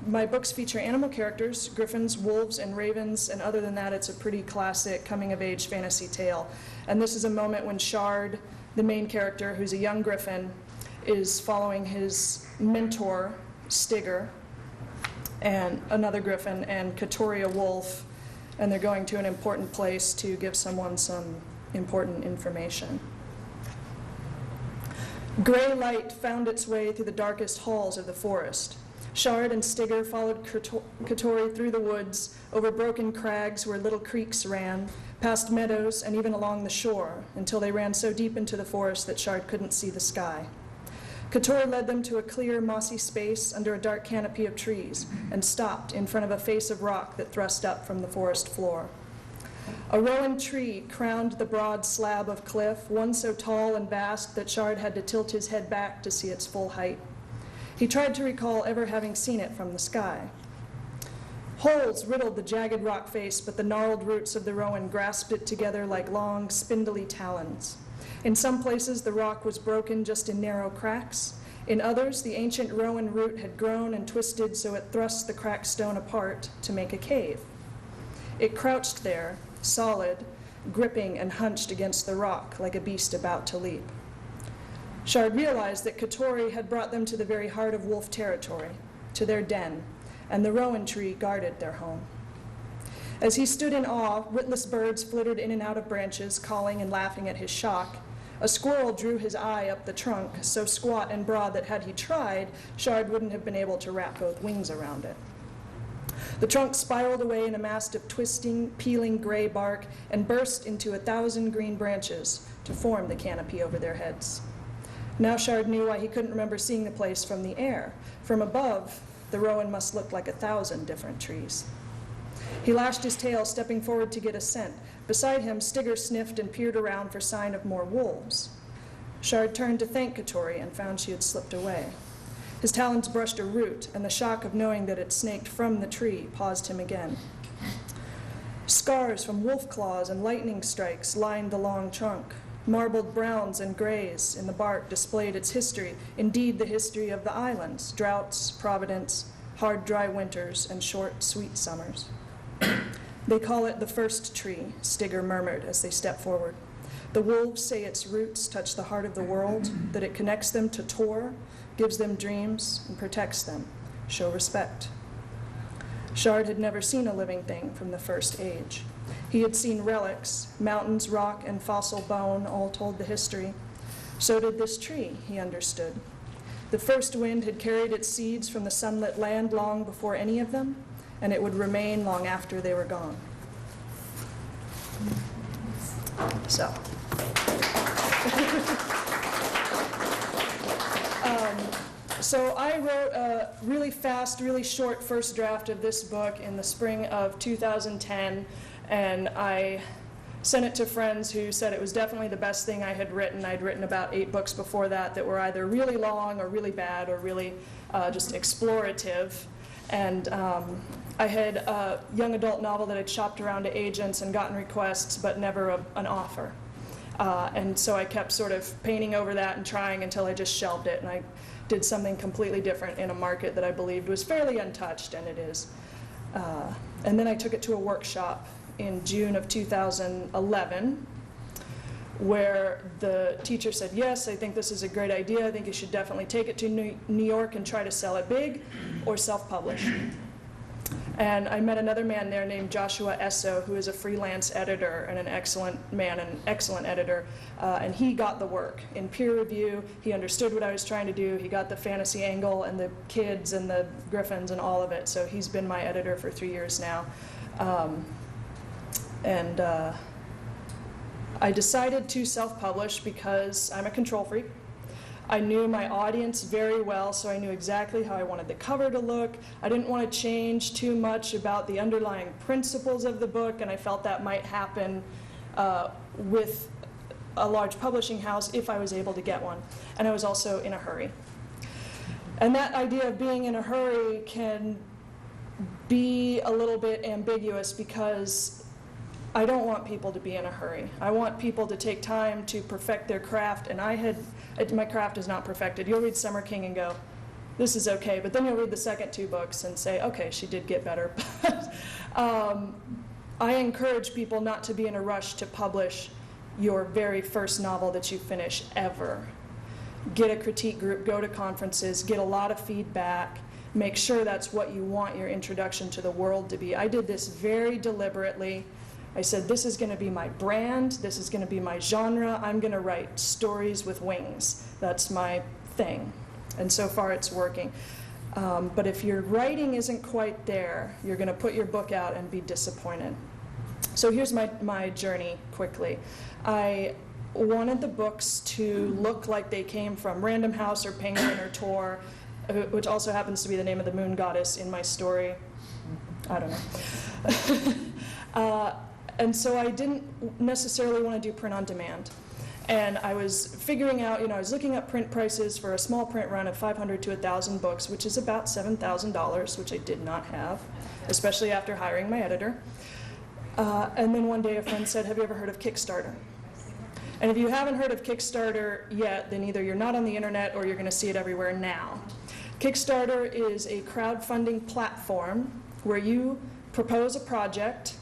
My books feature animal characters, griffins, wolves, and ravens, and other than that, it's a pretty classic coming-of-age fantasy tale. And this is a moment when Shard, the main character, who's a young griffin, is following his mentor, Stigger, and another griffin, and Katori, a wolf, and they're going to an important place to give someone some important information. Gray light found its way through the darkest halls of the forest. Shard and Stigger followed Katori through the woods, over broken crags where little creeks ran, past meadows, and even along the shore, until they ran so deep into the forest that Shard couldn't see the sky. Katori led them to a clear, mossy space under a dark canopy of trees, and stopped in front of a face of rock that thrust up from the forest floor. A rowan tree crowned the broad slab of cliff, one so tall and vast that Shard had to tilt his head back to see its full height. He tried to recall ever having seen it from the sky. Holes riddled the jagged rock face, but the gnarled roots of the rowan grasped it together like long, spindly talons. In some places, the rock was broken just in narrow cracks. In others, the ancient rowan root had grown and twisted so it thrust the cracked stone apart to make a cave. It crouched there, solid, gripping and hunched against the rock like a beast about to leap. Shard realized that Katori had brought them to the very heart of wolf territory, to their den, and the rowan tree guarded their home. As he stood in awe, witless birds flittered in and out of branches, calling and laughing at his shock. A squirrel drew his eye up the trunk, so squat and broad that had he tried, Shard wouldn't have been able to wrap both wings around it. The trunk spiraled away in a mass of twisting, peeling gray bark and burst into 1,000 green branches to form the canopy over their heads. Now Shard knew why he couldn't remember seeing the place from the air. From above, the rowan must look like 1,000 different trees. He lashed his tail, stepping forward to get a scent. Beside him, Stigger sniffed and peered around for sign of more wolves. Shard turned to thank Katori and found she had slipped away. His talons brushed a root, and the shock of knowing that it snaked from the tree paused him again. Scars from wolf claws and lightning strikes lined the long trunk. Marbled browns and grays in the bark displayed its history, indeed the history of the islands, droughts, providence, hard dry winters, and short sweet summers. They call it the first tree, Stigger murmured as they stepped forward. The wolves say its roots touch the heart of the world, that it connects them to Tor, gives them dreams, and protects them. Show respect. Shard had never seen a living thing from the first age. He had seen relics, mountains, rock, and fossil bone, all told the history. So did this tree, he understood. The first wind had carried its seeds from the sunlit land long before any of them, and it would remain long after they were gone. So. So I wrote a really fast, really short first draft of this book in the spring of 2010, and I sent it to friends who said it was definitely the best thing I had written. I'd written about 8 books before that were either really long or really bad or really just explorative. And I had a young adult novel that I'd shopped around to agents and gotten requests, but never an offer. And so I kept sort of painting over that and trying until I just shelved it, and I did something completely different in a market that I believed was fairly untouched, and it is. And then I took it to a workshop in June of 2011, where the teacher said, yes, I think this is a great idea. I think you should definitely take it to New York and try to sell it big or self-publish. And I met another man there named Joshua Esso, who is a freelance editor and an excellent man, an excellent editor. And he got the work in peer review. He understood what I was trying to do. He got the fantasy angle and the kids and the griffins and all of it. So he's been my editor for 3 years now. I decided to self-publish because I'm a control freak. I knew my audience very well, so I knew exactly how I wanted the cover to look. I didn't want to change too much about the underlying principles of the book, and I felt that might happen with a large publishing house if I was able to get one. And I was also in a hurry. And that idea of being in a hurry can be a little bit ambiguous because I don't want people to be in a hurry. I want people to take time to perfect their craft, and my craft is not perfected. You'll read Summer King and go, this is okay, but then you'll read the second 2 books and say, okay, she did get better. I encourage people not to be in a rush to publish your very first novel that you finish ever. Get a critique group, go to conferences, get a lot of feedback, make sure that's what you want your introduction to the world to be. I did this very deliberately. I said, this is going to be my brand, this is going to be my genre, I'm going to write stories with wings. That's my thing. And so far it's working. But if your writing isn't quite there, you're going to put your book out and be disappointed. So here's my journey quickly. I wanted the books to look like they came from Random House or Penguin or Tor, which also happens to be the name of the moon goddess in my story. I don't know. And so I didn't necessarily want to do print on demand. And I was figuring out, I was looking up print prices for a small print run of 500 to 1,000 books, which is about $7,000, which I did not have, especially after hiring my editor. And then one day a friend said, have you ever heard of Kickstarter? And if you haven't heard of Kickstarter yet, then either you're not on the internet or you're going to see it everywhere now. Kickstarter is a crowdfunding platform where you propose a project,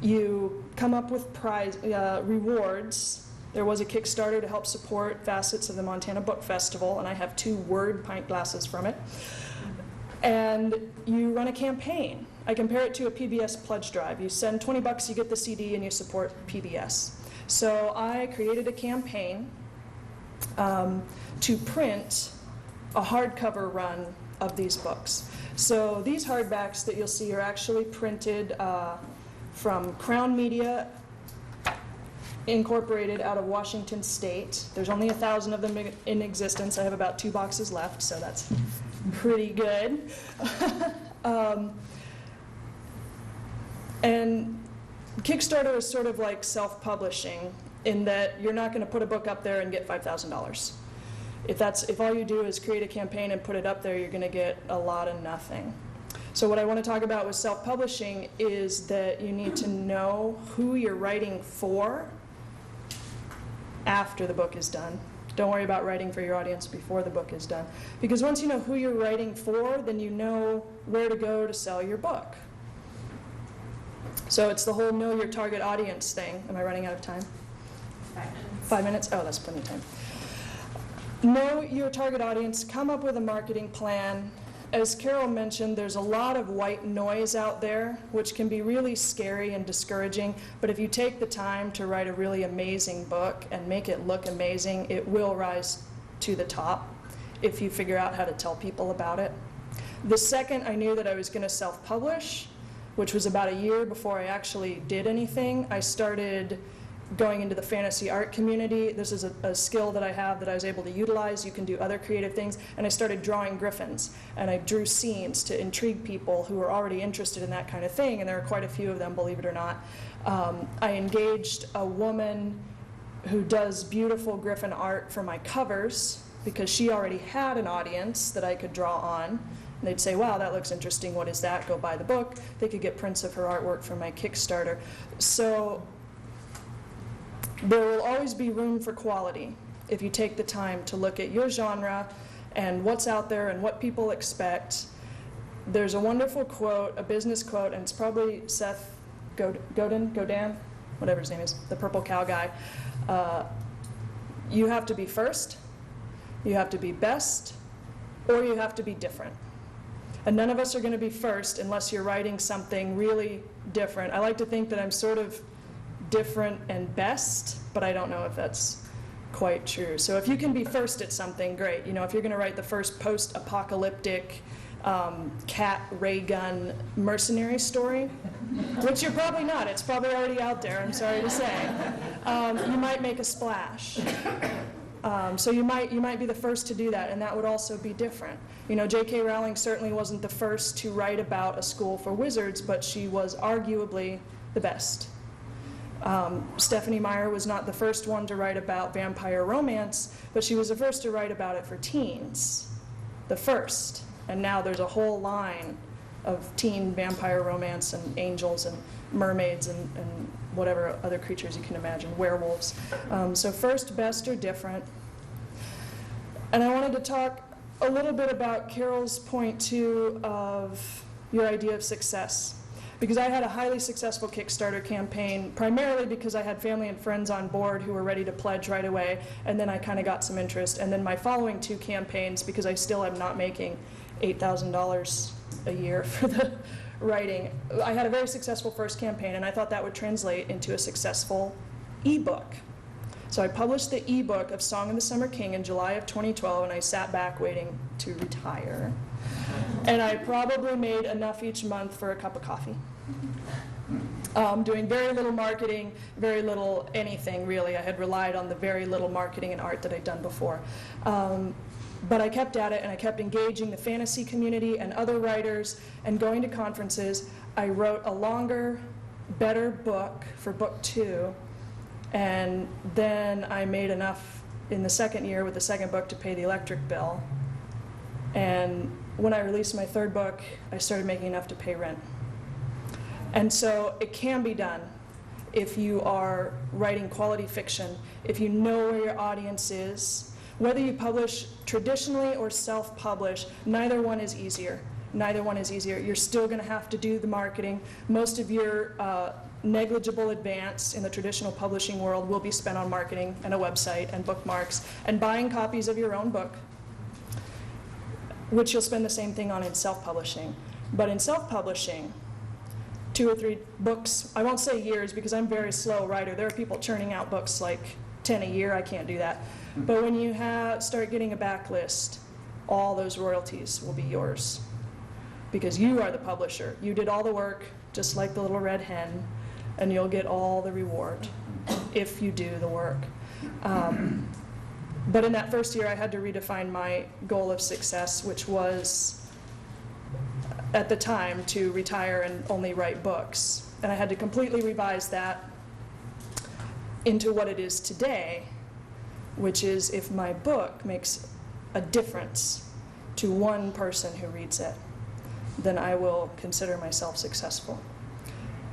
you come up with rewards. There was a Kickstarter to help support facets of the Montana Book Festival, and I have 2 Word pint glasses from it. And you run a campaign. I compare it to a PBS pledge drive. You send $20, you get the CD, and you support PBS. So I created a campaign to print a hardcover run of these books. So these hardbacks that you'll see are actually printed from Crown Media Incorporated out of Washington State. There's only 1,000 of them in existence. I have about 2 boxes left, so that's pretty good. And Kickstarter is sort of like self-publishing in that you're not going to put a book up there and get $5,000. If all you do is create a campaign and put it up there, you're going to get a lot of nothing. So what I want to talk about with self-publishing is that you need to know who you're writing for after the book is done. Don't worry about writing for your audience before the book is done. Because once you know who you're writing for, then you know where to go to sell your book. So it's the whole know your target audience thing. Am I running out of time? 5 minutes. 5 minutes? Oh, that's plenty of time. Know your target audience, come up with a marketing plan. As Carol mentioned, there's a lot of white noise out there, which can be really scary and discouraging. But if you take the time to write a really amazing book and make it look amazing, it will rise to the top if you figure out how to tell people about it. The second I knew that I was going to self-publish, which was about a year before I actually did anything, I started going into the fantasy art community. This is a skill that I have that I was able to utilize. You can do other creative things. And I started drawing griffins. And I drew scenes to intrigue people who were already interested in that kind of thing. And there are quite a few of them, believe it or not. I engaged a woman who does beautiful griffin art for my covers because she already had an audience that I could draw on. And they'd say, wow, that looks interesting. What is that? Go buy the book. They could get prints of her artwork from my Kickstarter. So there will always be room for quality if you take the time to look at your genre and what's out there and what people expect. There's a wonderful quote, a business quote, and it's probably Seth Godin, whatever his name is, the purple cow guy. You have to be first, you have to be best, or you have to be different. And none of us are going to be first unless you're writing something really different. I like to think that I'm sort of different and best, but I don't know if that's quite true. So if you can be first at something, great. You know, if you're going to write the first post-apocalyptic cat ray gun mercenary story, which you're probably not. It's probably already out there, I'm sorry to say. You might make a splash. So you might be the first to do that, and that would also be different. You know, J.K. Rowling certainly wasn't the first to write about a school for wizards, but she was arguably the best. Stephanie Meyer was not the first one to write about vampire romance, but she was the first to write about it for teens. The first. And now there's a whole line of teen vampire romance and angels and mermaids and whatever other creatures you can imagine, werewolves. So first, best, or different. And I wanted to talk a little bit about Carol's point, too, of your idea of success. Because I had a highly successful Kickstarter campaign, primarily because I had family and friends on board who were ready to pledge right away, and then I kind of got some interest. And then my following two campaigns, because I still am not making $8,000 a year for the writing, I had a very successful first campaign, and I thought that would translate into a successful ebook. So I published the ebook of Song of the Summer King in July of 2012, and I sat back waiting to retire. And I probably made enough each month for a cup of coffee. Doing very little marketing, very little anything really. I had relied on the very little marketing and art that I'd done before. But I kept at it, and I kept engaging the fantasy community and other writers and going to conferences. I wrote a longer, better book for book 2, and then I made enough in the second year with the second book to pay the electric bill. And when I released my third book, I started making enough to pay rent. And so it can be done if you are writing quality fiction, if you know where your audience is. Whether you publish traditionally or self-publish, neither one is easier. Neither one is easier. You're still going to have to do the marketing. Most of your negligible advance in the traditional publishing world will be spent on marketing and a website and bookmarks and buying copies of your own book, which you'll spend the same thing on in self-publishing. But in self-publishing, 2 or 3 books, I won't say years because I'm a very slow writer. There are people churning out books like 10 a year. I can't do that. But when you start getting a backlist, all those royalties will be yours because you are the publisher. You did all the work, just like the little red hen, and you'll get all the reward if you do the work. But in that first year, I had to redefine my goal of success, which was, at the time, to retire and only write books. And I had to completely revise that into what it is today, which is if my book makes a difference to one person who reads it, then I will consider myself successful.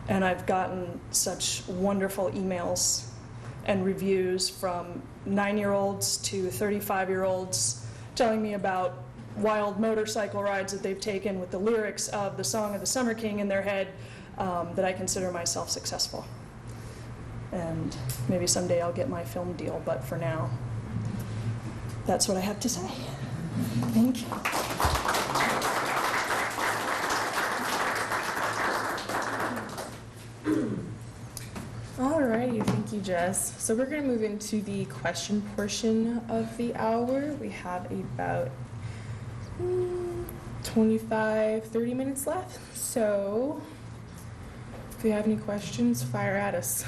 And I've gotten such wonderful emails and reviews from 9-year-olds to 35-year-olds telling me about wild motorcycle rides that they've taken with the lyrics of the Song of the Summer King in their head, that I consider myself successful. And maybe someday I'll get my film deal, but for now, that's what I have to say. Thank you. Alrighty, thank you, Jess. So we're going to move into the question portion of the hour. We have about 25, 30 minutes left. So if you have any questions, fire at us.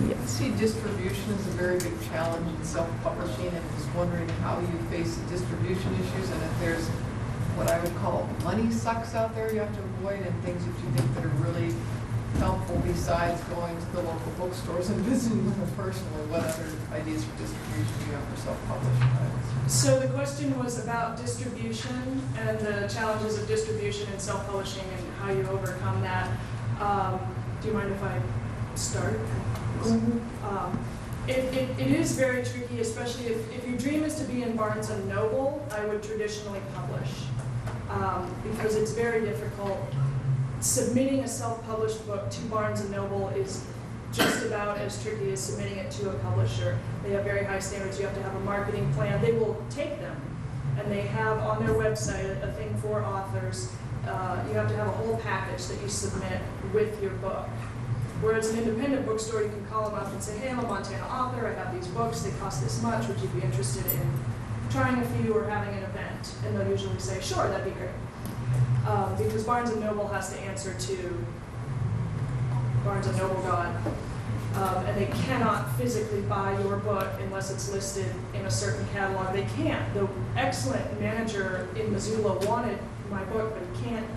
Yes. See, distribution is a very big challenge in self-publishing, and just wondering how you face the distribution issues, and if there's what I would call money sucks out there you have to avoid, and things that you think that are really helpful besides going to the local bookstores and visiting them personally. What other ideas for distribution do you have for self-published titles? So the question was about distribution and the challenges of distribution in self-publishing and how you overcome that. Do you mind if I start? It is very tricky, especially if your dream is to be in Barnes & Noble, I would traditionally publish. Because it's very difficult. Submitting a self-published book to Barnes & Noble is just about as tricky as submitting it to a publisher. They have very high standards. You have to have a marketing plan. They will take them, and they have on their website a thing for authors. You have to have a whole package that you submit with your book. Whereas an independent bookstore, you can call them up and say, hey, I'm a Montana author, I have these books, they cost this much, would you be interested in trying a few or having an event? And they'll usually say, sure, that'd be great. Because Barnes & Noble has to answer to Barnes & Noble God, and they cannot physically buy your book unless it's listed in a certain catalog. They can't. The excellent manager in Missoula wanted my book, but he can't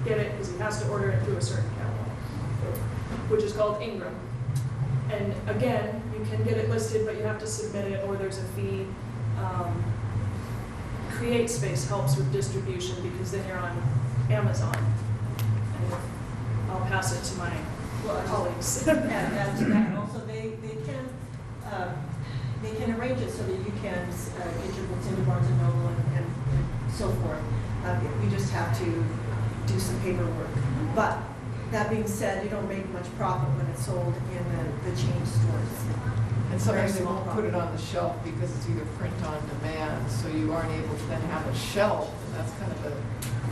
get it because he has to order it through a certain catalog, which is called Ingram. And again, you can get it listed, but you have to submit it or there's a fee. CreateSpace helps with distribution because then you're on Amazon. And I'll pass it to my colleagues. Add to that, and also they can arrange it so that you can get your books into Barnes & Noble and so forth. You just have to do some paperwork. But that being said, you don't make much profit when it's sold in the chain stores. And sometimes they won't put it on the shelf because it's either print on demand, so you aren't able to then have a shelf, and that's kind of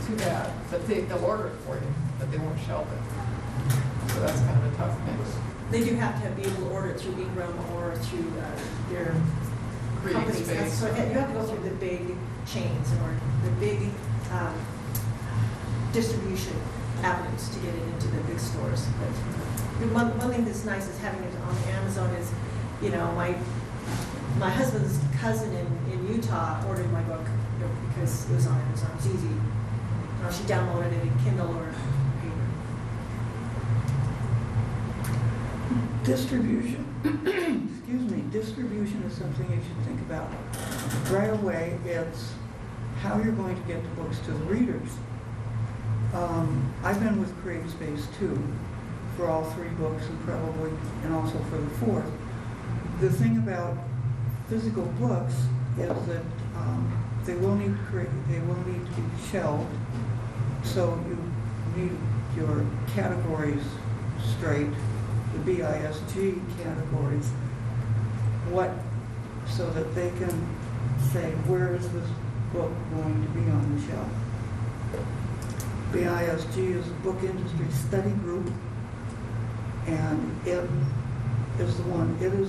too bad. But they'll order it for you, but they won't shelf it. So that's kind of a tough mix. They do have to be able to order it through Ingram or through their companies. CreateSpace. So you have to go through the big chains or the big distribution avenues to get it into the big stores. But one thing that's nice is having it on Amazon is, you know, my husband's cousin in Utah ordered my book, you know, because it was on Amazon. It's easy. She downloaded it in Kindle or paper. Distribution, excuse me, distribution is something you should think about. Right away, it's how you're going to get the books to the readers. I've been with CreateSpace too, for all 3 books and also for the 4th. The thing about physical books is that they will need to be shelved, so you need your categories straight, the BISG categories, so that they can say, where is this book going to be on the shelf? BISG is a book industry study group, and it is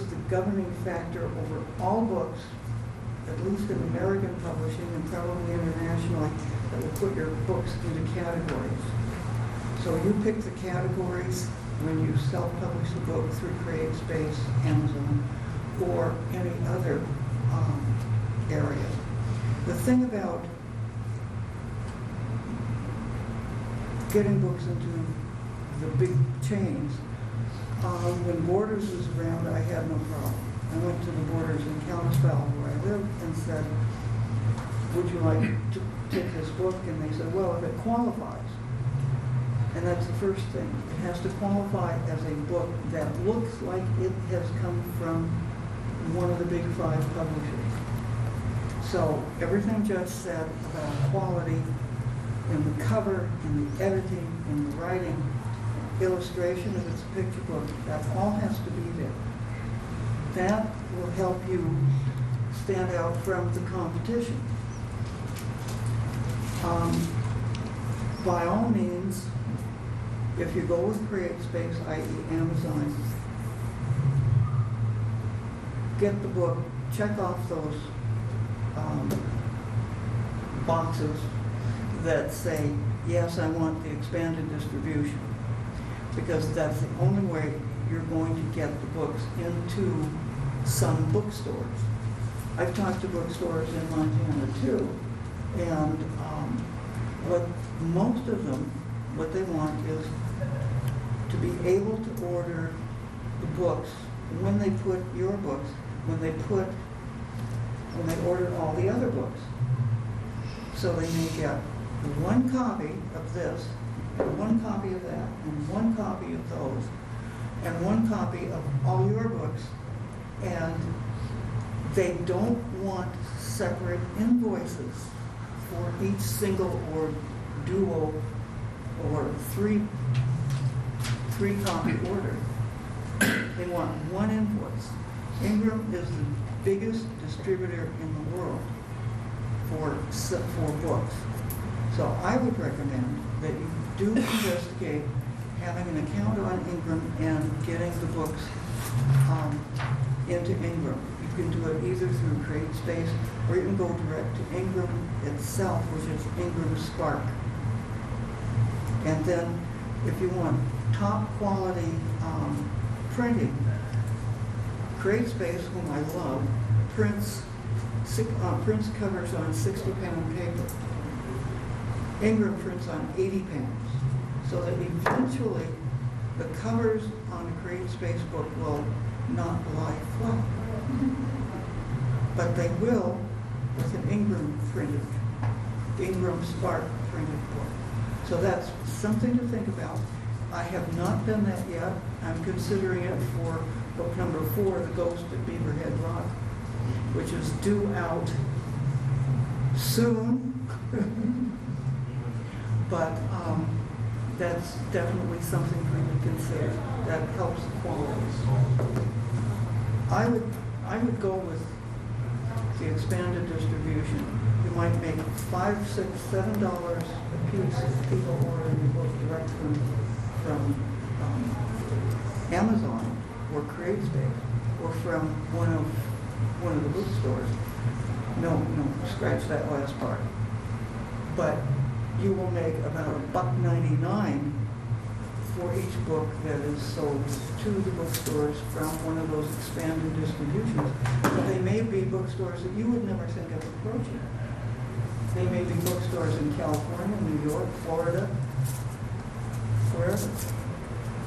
the governing factor over all books, at least in American publishing and probably internationally, that will put your books into categories. So you pick the categories when you self-publish a book through CreateSpace, Amazon, or any other area. The thing about getting books into the big chains, when Borders was around, I had no problem. I went to the Borders in Kalispell, where I live, and said, would you like to take this book? And they said, well, if it qualifies. And that's the first thing. It has to qualify as a book that looks like it has come from one of the big 5 publishers. So everything just said about quality in the cover, in the editing, in the writing, illustration, if it's a picture book, that all has to be there. That will help you stand out from the competition. By all means, if you go with CreateSpace, i.e. Amazon, get the book, check off those boxes that say, yes, I want the expanded distribution, because that's the only way you're going to get the books into some bookstores. I've talked to bookstores in Montana too, and what most of them, what they want is to be able to order the books when they put your books, when they order all the other books. So they may get one copy of this, one copy of that, and one copy of those, and one copy of all your books, and they don't want separate invoices for each single or dual or three copy order. They want one invoice. Ingram is the biggest distributor in the world for books. So I would recommend that you do investigate having an account on Ingram and getting the books into Ingram. You can do it either through CreateSpace, or you can go direct to Ingram itself, which is Ingram Spark. And then if you want top quality printing, CreateSpace, whom I love, prints covers on 60-pound paper. Ingram prints on 80 pounds. So that eventually the covers on a CreateSpace book will not lie flat. But they will with an Ingram Spark printed book. So that's something to think about. I have not done that yet. I'm considering it for book number 4, The Ghost at Beaverhead Rock, which is due out soon. But that's definitely something for you to consider. That helps the quality. I would go with the expanded distribution. You might make $5, $6, $7 a piece if people order your book direct from Amazon or CreateSpace or from one of the bookstores. No, scratch that last part. But you will make about $1.99 for each book that is sold to the bookstores from one of those expanded distributions. But they may be bookstores that you would never think of approaching. They may be bookstores in California, New York, Florida, wherever.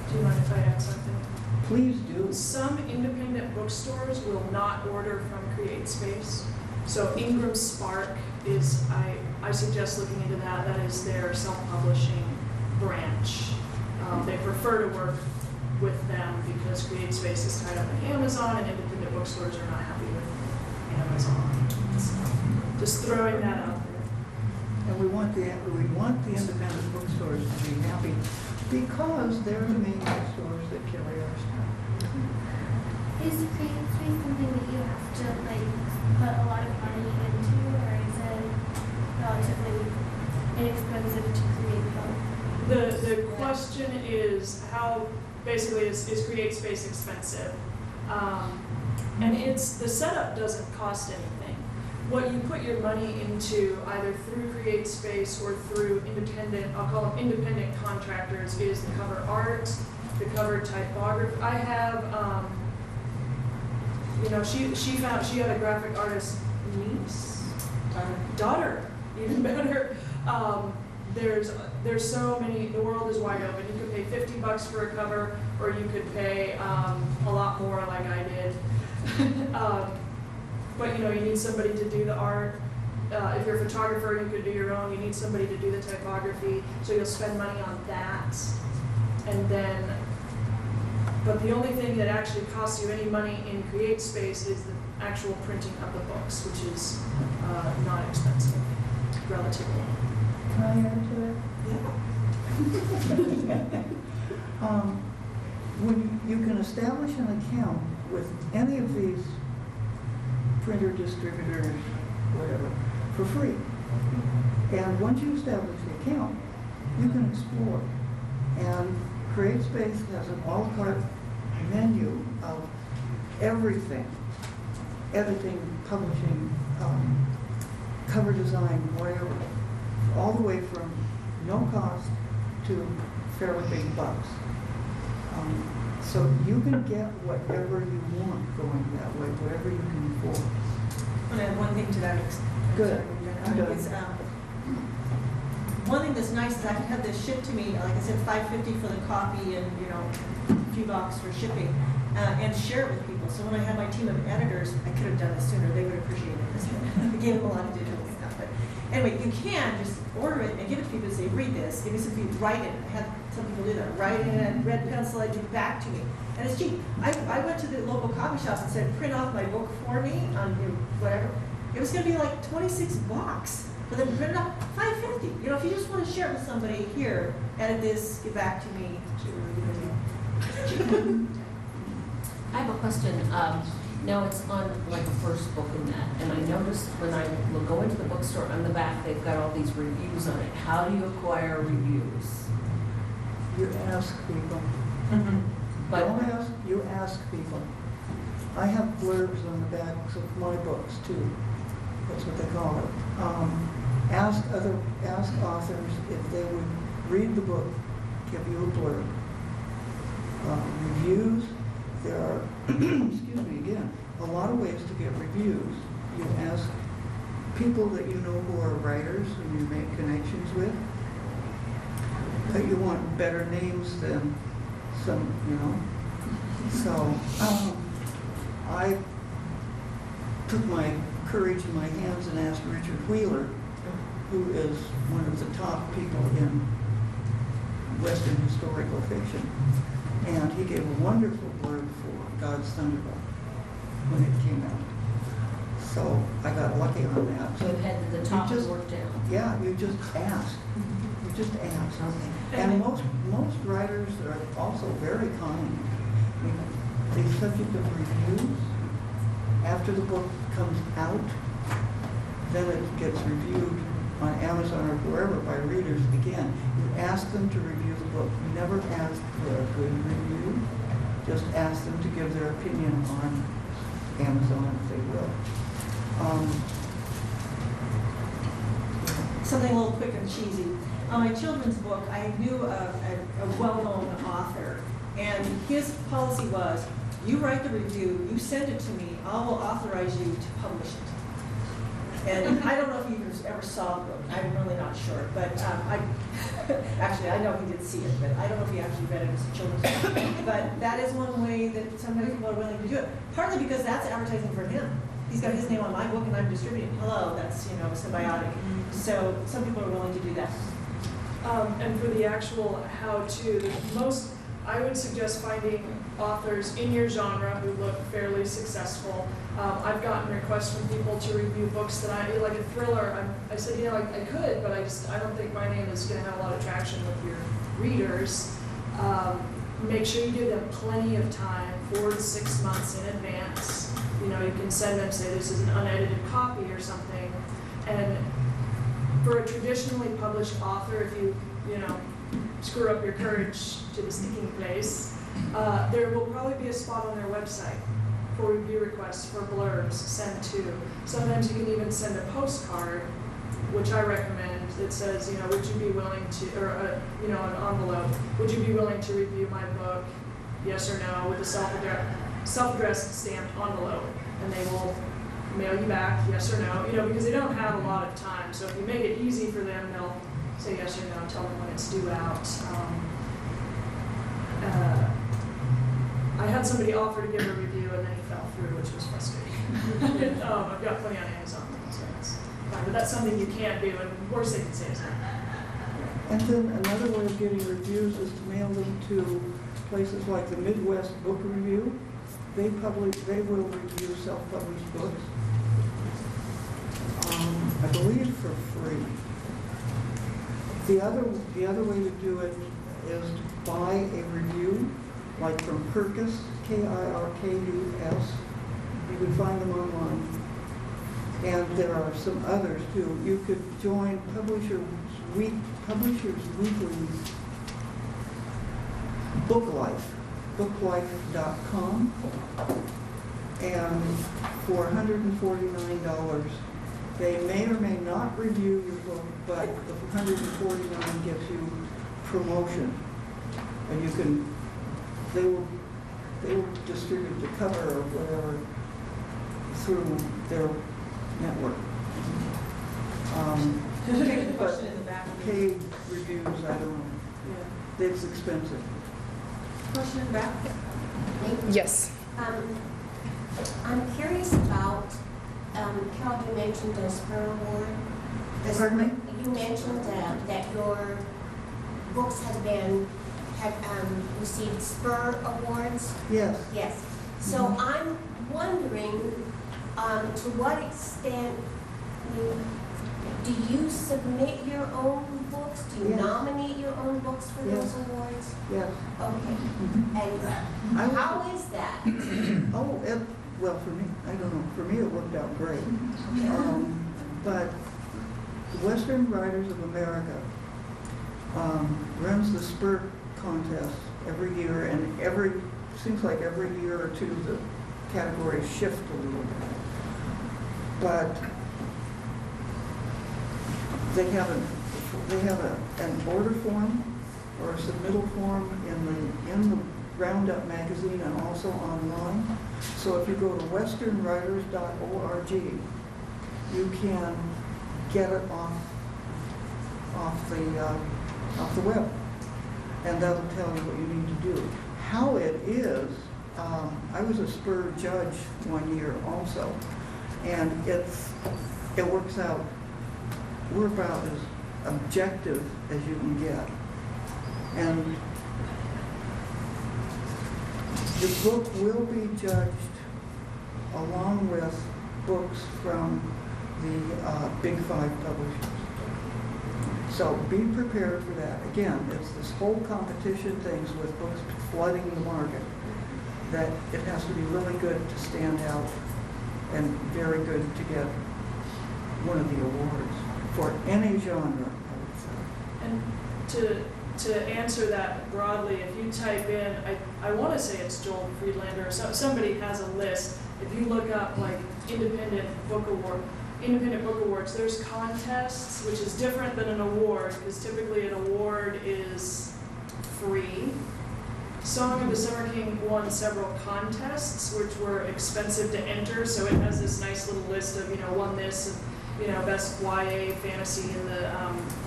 Do you mind if I add something? Please do. Some independent bookstores will not order from CreateSpace. So Ingram Spark is, I suggest looking into that. That is their self-publishing branch. They prefer to work with them because CreateSpace is tied up with Amazon, and independent bookstores are not happy with Amazon. So just throwing that out there. And we want the independent bookstores to be happy because they're the main bookstores that carry our stuff. Is CreateSpace something that you have to put a lot of money into, or is it relatively inexpensive to create both? The question is how, basically, is CreateSpace expensive? And the setup doesn't cost anything. What you put your money into, either through CreateSpace or through independent, I'll call them independent contractors, is the cover art, the cover typography. I have, she had a graphic artist niece, daughter, even better. There's so many, the world is wide open. You could pay $50 for a cover, or you could pay a lot more like I did. But you need somebody to do the art. If you're a photographer, you could do your own. You need somebody to do the typography, so you'll spend money on that. And then, but the only thing that actually costs you any money in CreateSpace is the actual printing of the books, which is not expensive, relatively. Can I add to that? When you can establish an account with any of these printer distributors, whatever, for free. And once you establish the account, you can explore. And CreateSpace has an a la carte menu of everything: editing, publishing, cover design, whatever, all the way from no cost to fairly big bucks. So you can get whatever you want going that way, whatever you can afford. I'm gonna add one thing to that. Good. I'm done. It's, one thing that's nice is I can have this shipped to me, like I said, $5.50 for the copy and, you know, a few bucks for shipping, and share it with people. So when I had my team of editors, I could have done this sooner. They would appreciate it. I gave them a lot of digital stuff. But anyway, you can just order it and give it to people and say, read this, give me some feedback, write it. I had some people do that. Write it in red pencil, I do it back to me. And it's cheap. I went to the local coffee shops and said, print off my book for me on whatever. It was going to be like $26 for them to print it off, $5.50. You know, if you just want to share it with somebody, here, edit this, get back to me. I have a question. Now it's on like a first book in that, and I noticed when I will go into the bookstore on the back, they've got all these reviews on it. How do you acquire reviews? You ask people. But Don't ask, you ask people. I have blurbs on the backs of my books too. That's what they call it. Ask authors if they would read the book, give you a blurb. Reviews, there are, excuse me again, a lot of ways to get reviews. You ask people that you know who are writers and you make connections with. But you want better names than some, you know. So I took my courage in my hands and asked Richard Wheeler, who is one of the top people in Western historical fiction. And he gave a wonderful blurb for God's Thunderbolt when it came out. So I got lucky on that. so it had the top just- worked down. Yeah, you just ask. You just ask. And most writers are also very kind. I mean, the subject of reviews, after the book comes out, then it gets reviewed on Amazon or wherever by readers again. You ask them to review the book. You never ask for a good review. Just ask them to give their opinion on Amazon if they will. Something a little quick and cheesy. On my children's book, I knew a well-known author, and his policy was, you write the review, you send it to me, I will authorize you to publish it. And I don't know if you ever saw the book, I'm really not sure, but actually, I know he did see it, but I don't know if he actually read it as a children's book. But that is one way that sometimes people are willing to do it, partly because that's advertising for him. He's got his name on my book and I'm distributing. Hello, that's, you know, symbiotic. So some people are willing to do that. And for the actual how-to, I would suggest finding authors in your genre who look fairly successful. I've gotten requests from people to review books that I, like a thriller, I said, you know, I could, but I don't think my name is gonna have a lot of traction with your readers. Make sure you give them plenty of time, 4 to 6 months in advance. You know, you can send them, say this is an unedited copy or something, and for a traditionally published author, if you screw up your courage to the sticking place, there will probably be a spot on their website for review requests for blurbs sent to. Sometimes you can even send a postcard, which I recommend, that says, you know, would you be willing to, or you know, an envelope, would you be willing to review my book, yes or no, with a self-addressed stamped envelope, and they will mail you back, yes or no, you know, because they don't have a lot of time. So if you make it easy for them, they'll say yes or no, tell them when it's due out. I had somebody offer to give a review and then he fell through, which was frustrating. I've got plenty on Amazon, so it's fine. But that's something you can't do, and worst they can say is no. And then another way of getting reviews is to mail them to places like the Midwest Book Review. They will review self-published books, I believe for free. The other way to do it is to buy a review, like from Kirkus, Kirkus. You can find them online. And there are some others too. You could join Publishers Weekly's Book Life, booklife.com, and for $149, they may or may not review your book, but the $149 gives you promotion, and they will they will distribute the cover or whatever through their network. But paid reviews, I don't know. It's expensive. Question in the back? Yes. I'm curious about, Carol, you mentioned the Spur Award. Pardon me? You mentioned that your books have received Spur Awards. Yes. Yes. So I'm wondering, to what extent, I mean, do you submit your own books? Do you Yes. nominate your own books for Yes. those awards? Yes. Okay. I And was- how is that? Oh, well, for me, I don't know, for me it worked out great. But the Western Writers of America runs the Spur contest every year, and seems like every year or two the categories shift a little bit. But they have an order form or a submittal form in the Roundup magazine and also online. So if you go to westernwriters.org, you can get it off the web, and that'll tell you what you need to do. How it is, I was a Spur judge one year also, and it works out. We're about as objective as you can get, and the book will be judged along with books from the Big Five publishers. So be prepared for that. Again, it's this whole competition things with books flooding the market, that it has to be really good to stand out and very good to get one of the awards for any genre, I would say. And to answer that broadly, if you type in, I want to say it's Joel Friedlander, or somebody has a list. If you look up like independent book awards, there's contests, which is different than an award, because typically an award is free. Song of the Summer King won several contests, which were expensive to enter, so it has this nice little list of, won this, and, best YA fantasy in the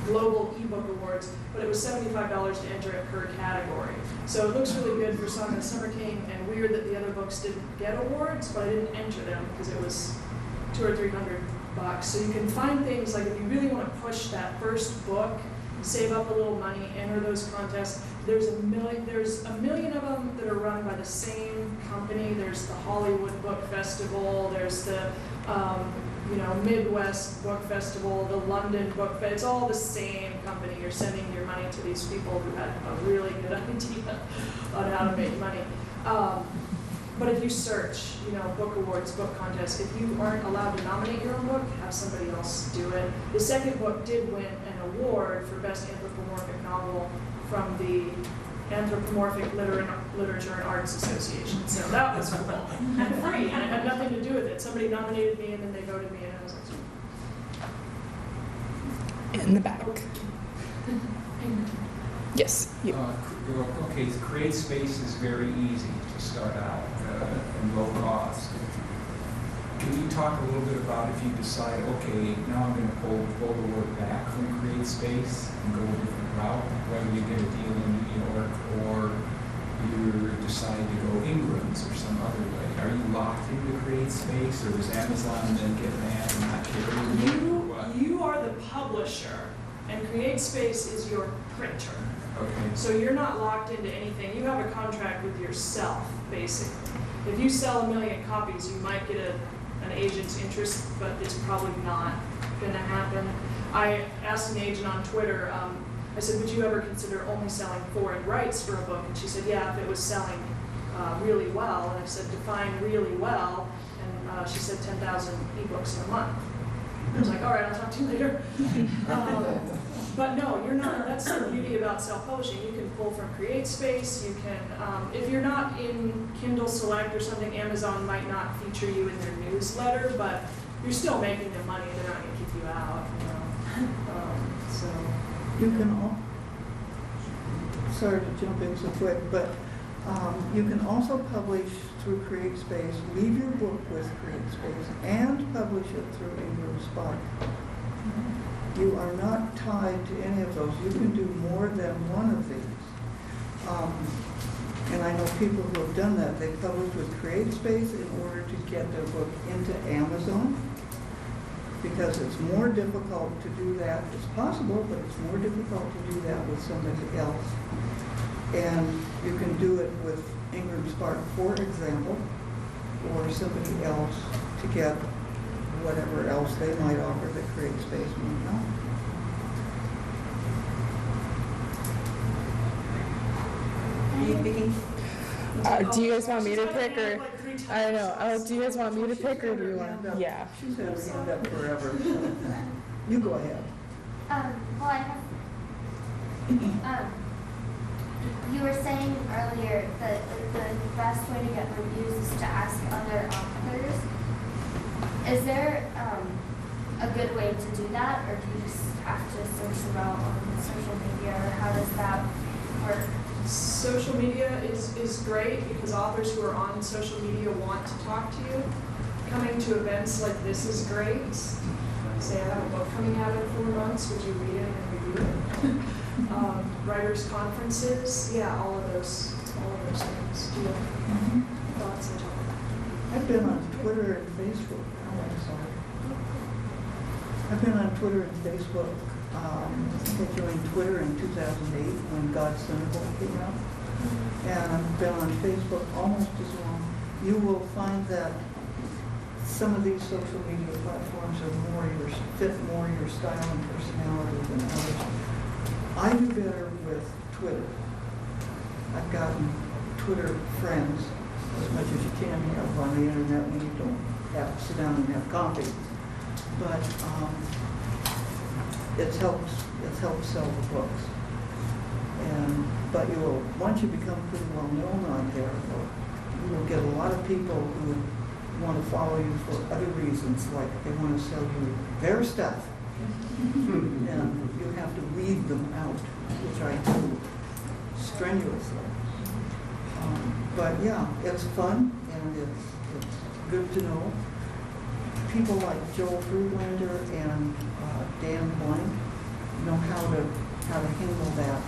Global eBook Awards, but it was $75 to enter it per category. So it looks really good for Song of the Summer King, and weird that the other books didn't get awards, but I didn't enter them because it was $200 or $300. So you can find things like if you really want to push that first book, save up a little money, enter those contests. There's a million of them that are run by the same company. There's the Hollywood Book Festival. There's the Midwest Book Festival, the London Book Festival. It's all the same company. You're sending your money to these people who had a really good idea on how to make money. But if you search, book awards, book contests, if you aren't allowed to nominate your own book, have somebody else do it. The second book did win an award for Best Anthropomorphic Novel from the Anthropomorphic Literature and Arts Association. So that was cool and free, and it had nothing to do with it. Somebody nominated me, and then they voted me, and I was like, In the back. Yes, you. Okay, Create Space is very easy to start out and low cost. Can you talk a little bit about if you decide, okay, now I'm going to pull the work back from Create Space and go a different route, whether you get a deal in New York or you decide to go Ingram's or some other way? Are you locked into Create Space, or does Amazon then get mad and not carry you? Or what? You are the publisher, and Create Space is your printer. Okay. So you're not locked into anything. You have a contract with yourself, basically. If you sell 1 million copies, you might get an agent's interest, but it's probably not going to happen. I asked an agent on Twitter, I said, would you ever consider only selling foreign rights for a book? And she said, yeah, if it was selling really well. And I said, define really well. And she said 10,000 ebooks in a month. I was like, all right, I'll talk to you later. But no, you're not. That's the beauty about self-publishing. You can pull from Create Space. You can, if you're not in Kindle Select or something, Amazon might not feature you in their newsletter, but you're still making them money. They're not going to kick you out. You can all, sorry to jump in so quick, but You can also publish through CreateSpace, leave your book with CreateSpace, and publish it through Ingram Spark. You are not tied to any of those. You can do more than one of these. And I know people who have done that. They publish with CreateSpace in order to get their book into Amazon, because it's more difficult to do that. It's possible, but it's more difficult to do that with somebody else. And you can do it with Ingram Spark, for example, or somebody else to get whatever else they might offer that CreateSpace might not. Do you guys want me to pick, or I don't know? Do you guys want me to pick, or do you want? Yeah. She's had her hand up forever. So. You go ahead. Well, I have, you were saying earlier that the best way to get reviews is to ask other authors. Is there a good way to do that, or do you just have to search them out on social media, or how does that work? Social media is great because authors who are on social media want to talk to you. Coming to events like this is great. Say I have a book coming out in 4 months, would you read it and review it? Writers' conferences, yeah, all of those things. Do you have thoughts on that? I've been on Twitter and Facebook. Oh, I'm sorry. I've been on Twitter and Facebook. I joined Twitter in 2008 when God Cynical came out. And I've been on Facebook almost as long. You will find that some of these social media platforms are fit more your style and personality than others. I do better with Twitter. I've gotten Twitter friends as much as you can have on the internet when you don't have to sit down and have coffee. But it's helped sell the books. But you will, once you become pretty well known on there, you will get a lot of people who want to follow you for other reasons, like they want to sell you their stuff. And you have to weed them out, which I do strenuously. But yeah, it's fun, and it's good to know. People like Joel Friedlander and Dan Blank know how to handle that.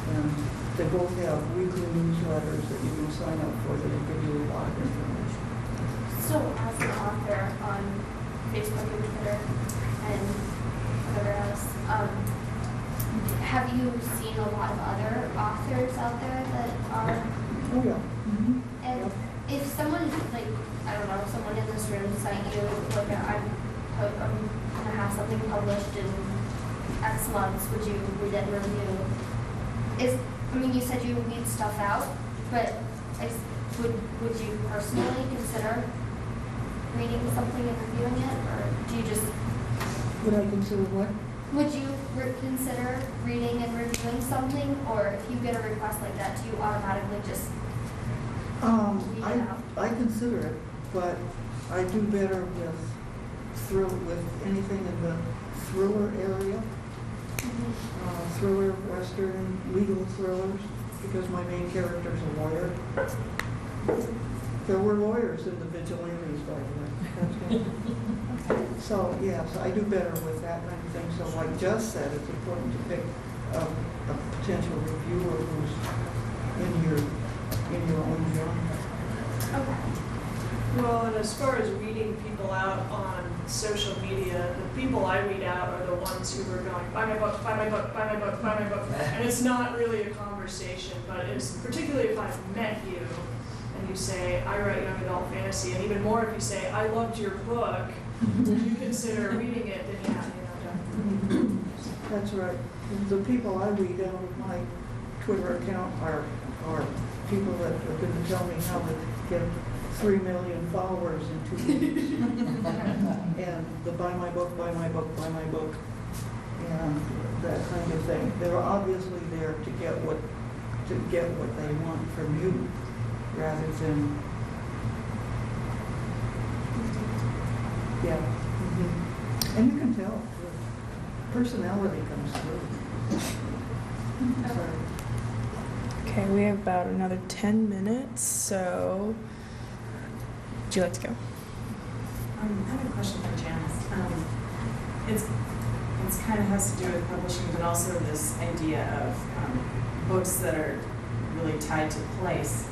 And they both have weekly newsletters that you can sign up for that will give you a lot of information. So, as an author on Facebook and Twitter and whatever else, have you seen a lot of other authors out there that are? Oh yeah. Mm-hmm. And Yep. if someone, like, I don't know, someone in this room sent you, like, I'm gonna have something published in X months, would you read it and review? You said you would weed stuff out, but would you personally consider reading something and reviewing it, or do you just? Would I consider what? Would you consider reading and reviewing something, or if you get a request like that, do you automatically just read it out? I consider it, but I do better with anything in the thriller area. Thriller, Western, legal thrillers, because my main character is a lawyer. There were lawyers in the Vigilantes, by the way. So, yes, I do better with that kind of thing. So like Jess said, it's important to pick a potential reviewer who's in your own genre. Okay. Well, and as far as weeding people out on social media, the people I weed out are the ones who are going, buy my book, buy my book, buy my book, buy my book. And it's not really a conversation, but it's particularly if I've met you and you say, I write young adult fantasy, and even more if you say, I loved your book, would you consider reading it, then definitely. That's right. The people I weed out of my Twitter account are people that are going to tell me how to get 3 million followers in 2 weeks. And the buy my book, buy my book, buy my book, and that kind of thing. They're obviously there to get what they want from you, rather than, yeah. Mm-hmm. And you can tell, the personality comes through. Sorry. Okay, we have about another 10 minutes, so would you like to go? I have a question for Janice. It's kind of has to do with publishing, but also this idea of books that are really tied to place.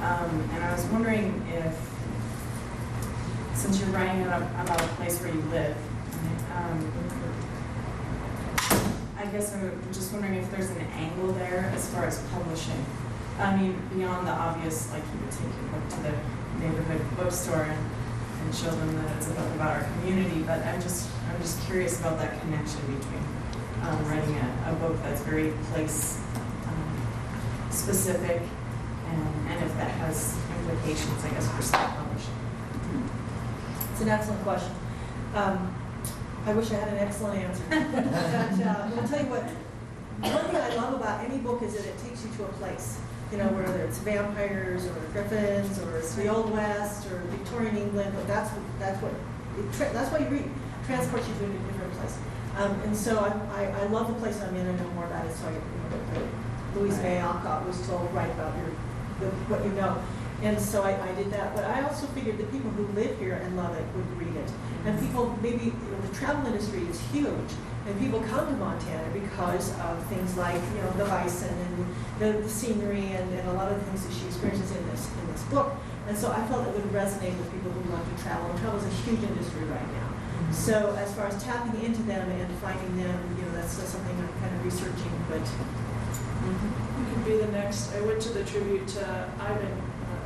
And I was wondering if, since you're writing about a place where you live, I guess I'm just wondering if there's an angle there as far as publishing. I mean, beyond the obvious, like you would take your book to the neighborhood bookstore and show them that it's a book about our community, but I'm just curious about that connection between writing a book that's very place specific and if that has implications, I guess, for self-publishing. It's an excellent question. I wish I had an excellent answer. But I'll tell you what, one thing I love about any book is that it takes you to a place. You know, whether it's vampires or griffins or it's the Old West or Victorian England, but that's why you read. Transports you to a different place. And so I love the place I'm in. I know more about it. So Louise May Alcott was told, write about what you know. And so I did that. But I also figured that people who live here and love it would read it. And people, maybe the travel industry is huge. And people come to Montana because of things like, the bison and the scenery and a lot of the things that she experiences in this book. And so I felt it would resonate with people who love to travel. And travel is a huge industry right now. So as far as tapping into them and finding them, that's still something I'm kind of researching. But You could be the next. I went to the tribute to Ivan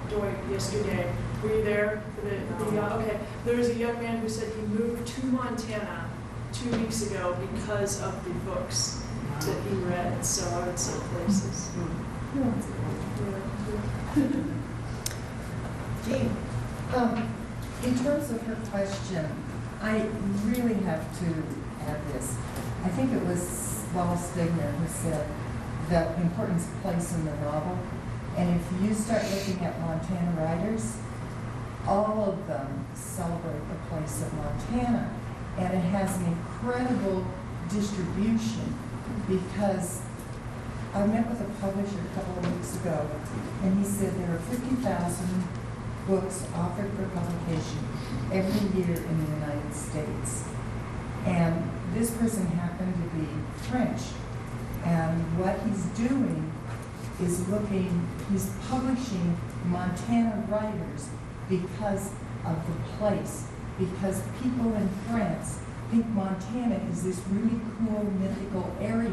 Doig yesterday. Were you there? Okay. There was a young man who said he moved to Montana 2 weeks ago because of the books that he read. So I would say places. Jean, in terms of her question, I really have to add this. I think it was Wallace Stegner who said the importance of place in the novel. And if you start looking at Montana writers, all of them celebrate the place of Montana. And it has an incredible distribution because I met with a publisher a couple of weeks ago, and he said there are 50,000 books offered for publication every year in the United States. And this person happened to be French. And what he's doing is he's publishing Montana writers because of the place, because people in France think Montana is this really cool, mythical area.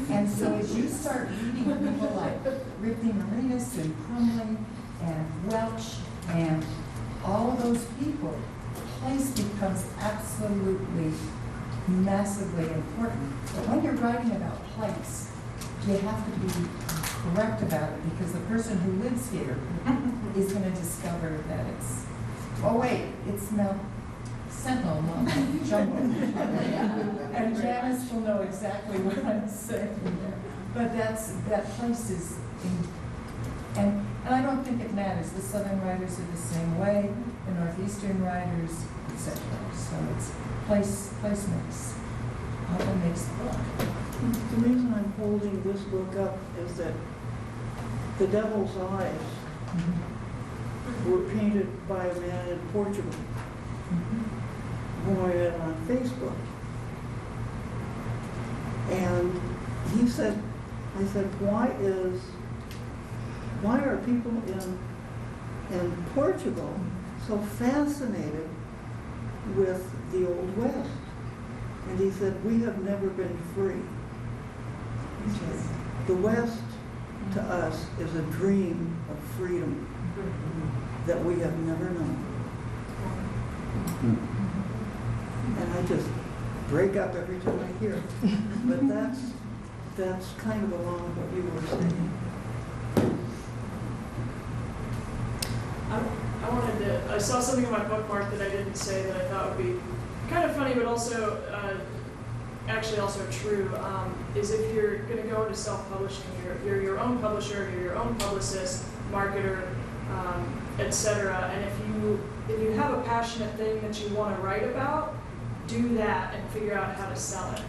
And so as you start reading people like Ripley Marinas and Crumley and Welch and all of those people, place becomes absolutely massively important. But when you're writing about place, you have to be correct about it because the person who lives here is going to discover that it's Mount Sentinel, not Mount Jumbo. And Janice will know exactly what I'm saying there. But that place is and I don't think it matters. The Southern writers are the same way, the Northeastern writers, etc. So it's place makes often makes the book. The reason I'm holding this book up is that The Devil's Eyes were painted by a man in Portugal whom I met on Facebook. And he said, I said, why are people in Portugal so fascinated with the Old West? And he said, we have never been free. He said, the West to us is a dream of freedom that we have never known. And I just break up every time I hear it. But that's kind of along what you were saying. I saw something in my bookmark that I didn't say that I thought would be kind of funny, but also actually also true, is if you're going to go into self-publishing, you're your own publisher, you're your own publicist, marketer, etc. And if you have a passionate thing that you want to write about, do that and figure out how to sell it.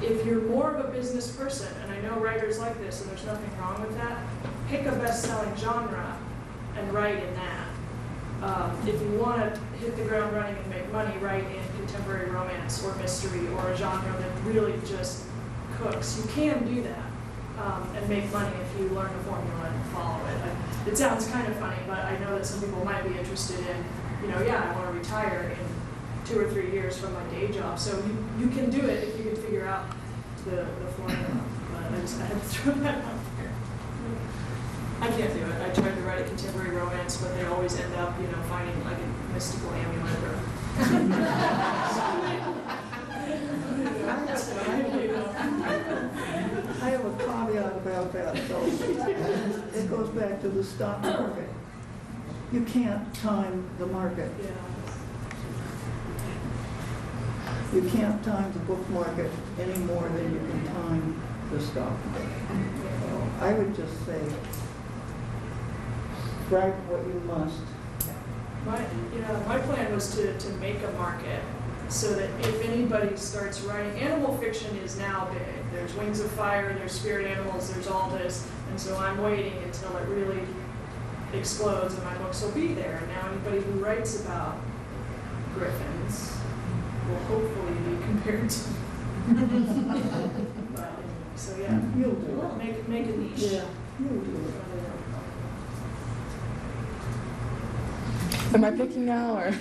if you're more of a business person, and I know writers like this, and there's nothing wrong with that, pick a best-selling genre and write in that. If you want to hit the ground running and make money, write in contemporary romance or mystery or a genre that really just cooks. You can do that and make money if you learn the formula and follow it. It sounds kind of funny, but I know that some people might be interested in, yeah, I want to retire in 2 or 3 years from my day job. So you can do it if you can figure out the formula. But I had to throw that out there. I can't do it. I tried to write a contemporary romance, but they always end up, finding like a mystical amulet or. I have a caveat about that, though. It goes back to the stock market. You can't time the market. Yeah. You can't time the book market any more than you can time the stock market. So I would just say, write what you must. My plan was to make a market so that if anybody starts writing, animal fiction is now big. There's Wings of Fire, there's Spirit Animals, there's all this, and so I'm waiting until it really explodes and my books will be there. And now anybody who writes about griffins will hopefully be compared to. But, so yeah, You'll do it. make a niche. Yeah, you'll do it. Am I picking now or?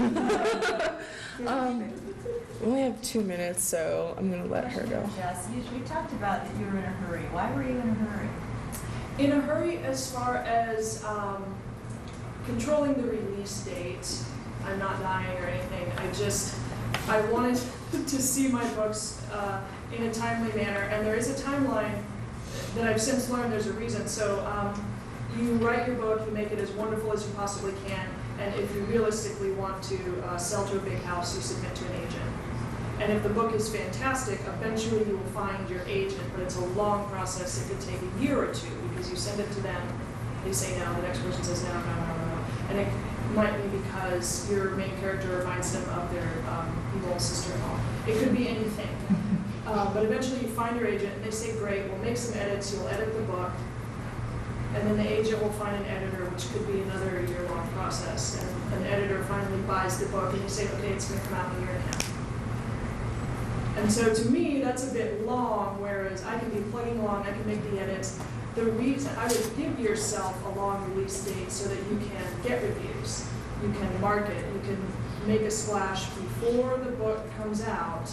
We only have 2 minutes, so I'm gonna let her go. Jess, you talked about that you were in a hurry. Why were you in a hurry? In a hurry as far as controlling the release date. I'm not dying or anything. I wanted to see my books in a timely manner, and there is a timeline that I've since learned there's a reason. So you write your book, you make it as wonderful as you possibly can, and if you realistically want to sell to a big house, you submit to an agent. And if the book is fantastic, eventually you will find your agent, but it's a long process. It could take a year or two because you send it to them, they say no, the next person says no. And it might be because your main character reminds them of their evil sister-in-law. It could be anything. But eventually you find your agent, and they say, great, we'll make some edits, you'll edit the book, and then the agent will find an editor, which could be another year-long process. And an editor finally buys the book, and you say, okay, it's going to come out in a year and a half. And so to me, that's a bit long, whereas I can be plugging along, I can make the edits. The reason I would give yourself a long release date so that you can get reviews, you can market, you can make a splash before the book comes out,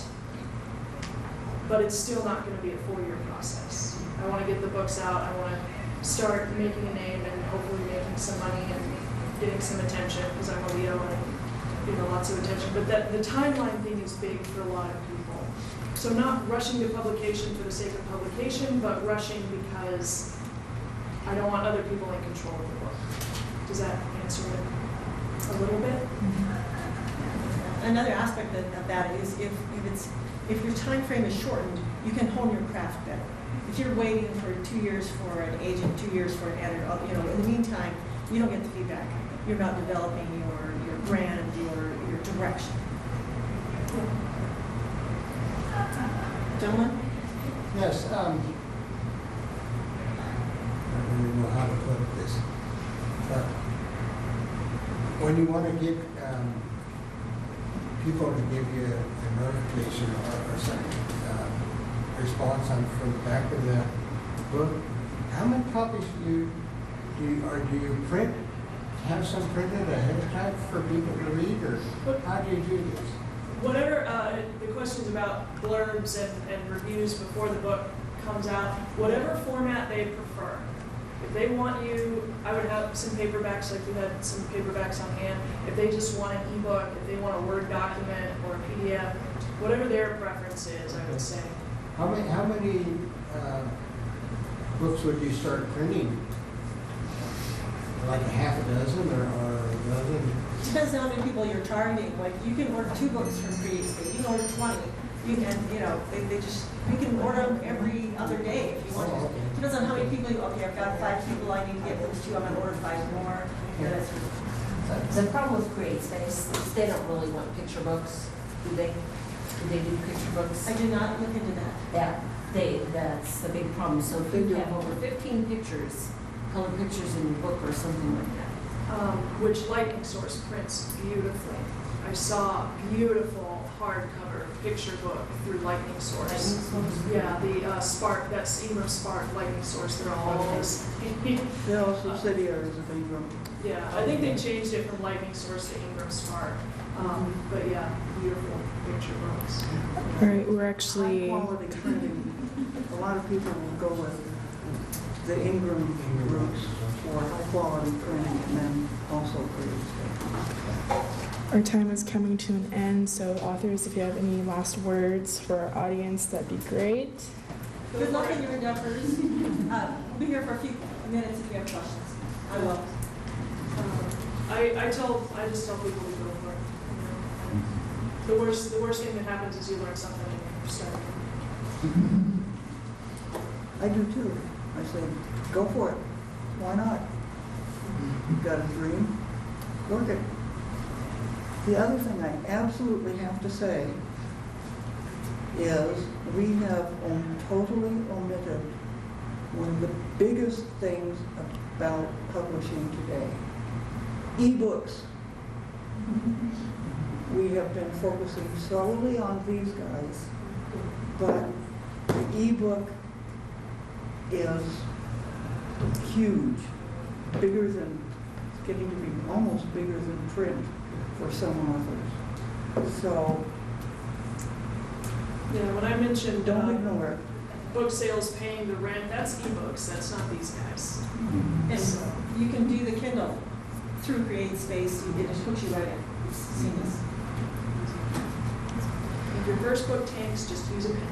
but it's still not going to be a 4-year process. I want to get the books out, I want to start making a name and hopefully making some money and getting some attention because I'm a Leo and lots of attention. But the timeline thing is big for a lot of people. So not rushing to publication for the sake of publication, but rushing because I don't want other people in control of the book. Does that answer it a little bit? Another aspect of that is if your time frame is shortened, you can hone your craft better. If you're waiting for 2 years for an agent, 2 years for an editor, in the meantime, you don't get the feedback. You're not developing your brand, your direction. Gentlemen? Yes, I don't really know how to put this, but when you want to get people to give you a notification or some response from the back of the book, how many copies do you print? Have some printed ahead of time for people to read, or how do you do this? Whatever the questions about blurbs and reviews before the book comes out, whatever format they prefer. If they want you, I would have some paperbacks, like we had some paperbacks on hand. If they just want an ebook, if they want a Word document or a PDF, whatever their preference is, I would say. How many books would you start printing? Like a half a dozen or a dozen? Depends on how many people you're targeting. Like you can order 2 books from Createscape. You can order 20. You can, you can order them every other day if you want to. Oh, okay. Depends on how many people okay, I've got 5 people I need to get books to. I'm going to order 5 more. That sort of The problem with CreateSpace is they don't really want picture books, do they? when they do picture books? I did not look into that. That's the big problem. So if you have over 15 pictures, color pictures in your book or something like that. Which Lightning Source prints beautifully. I saw a beautiful hardcover picture book through Lightning Source. Yeah, the Spark, that's Ingram Spark, Lightning Source, they're all the same. They're all subsidiaries of Ingram. Yeah, I think they changed it from Lightning Source to Ingram Spark. But yeah, beautiful picture books. All right, we're High actually, quality printing. A lot of people will go with the Ingram groups for high quality printing and then also create. our time is coming to an end, so authors, if you have any last words for our audience, that'd be great. Good luck in your endeavors. We'll be here for a few minutes if you have questions. I will. I just tell people to go for it. You know. The worst thing that happens is you learn something and you start. I do too. I say, go for it. Why not? You've got a dream, work it. The other thing I absolutely have to say is we have totally omitted one of the biggest things about publishing today. E-books. We have been focusing solely on these guys, but the e-book is huge, bigger than, it's getting to be almost bigger than print for some authors. So Yeah, when I mentioned don't ignore it. book sales paying the rent, that's ebooks, that's not these guys. And you can do the Kindle through Create Space. It just hooks you right in. It's seamless. If your first book tanks, just use a pen.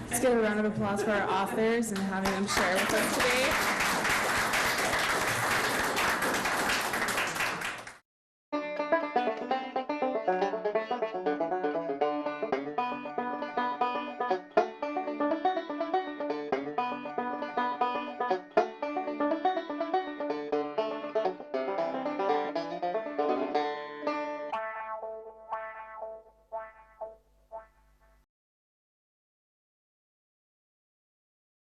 Let's give a round of applause for our authors and having them share with us today.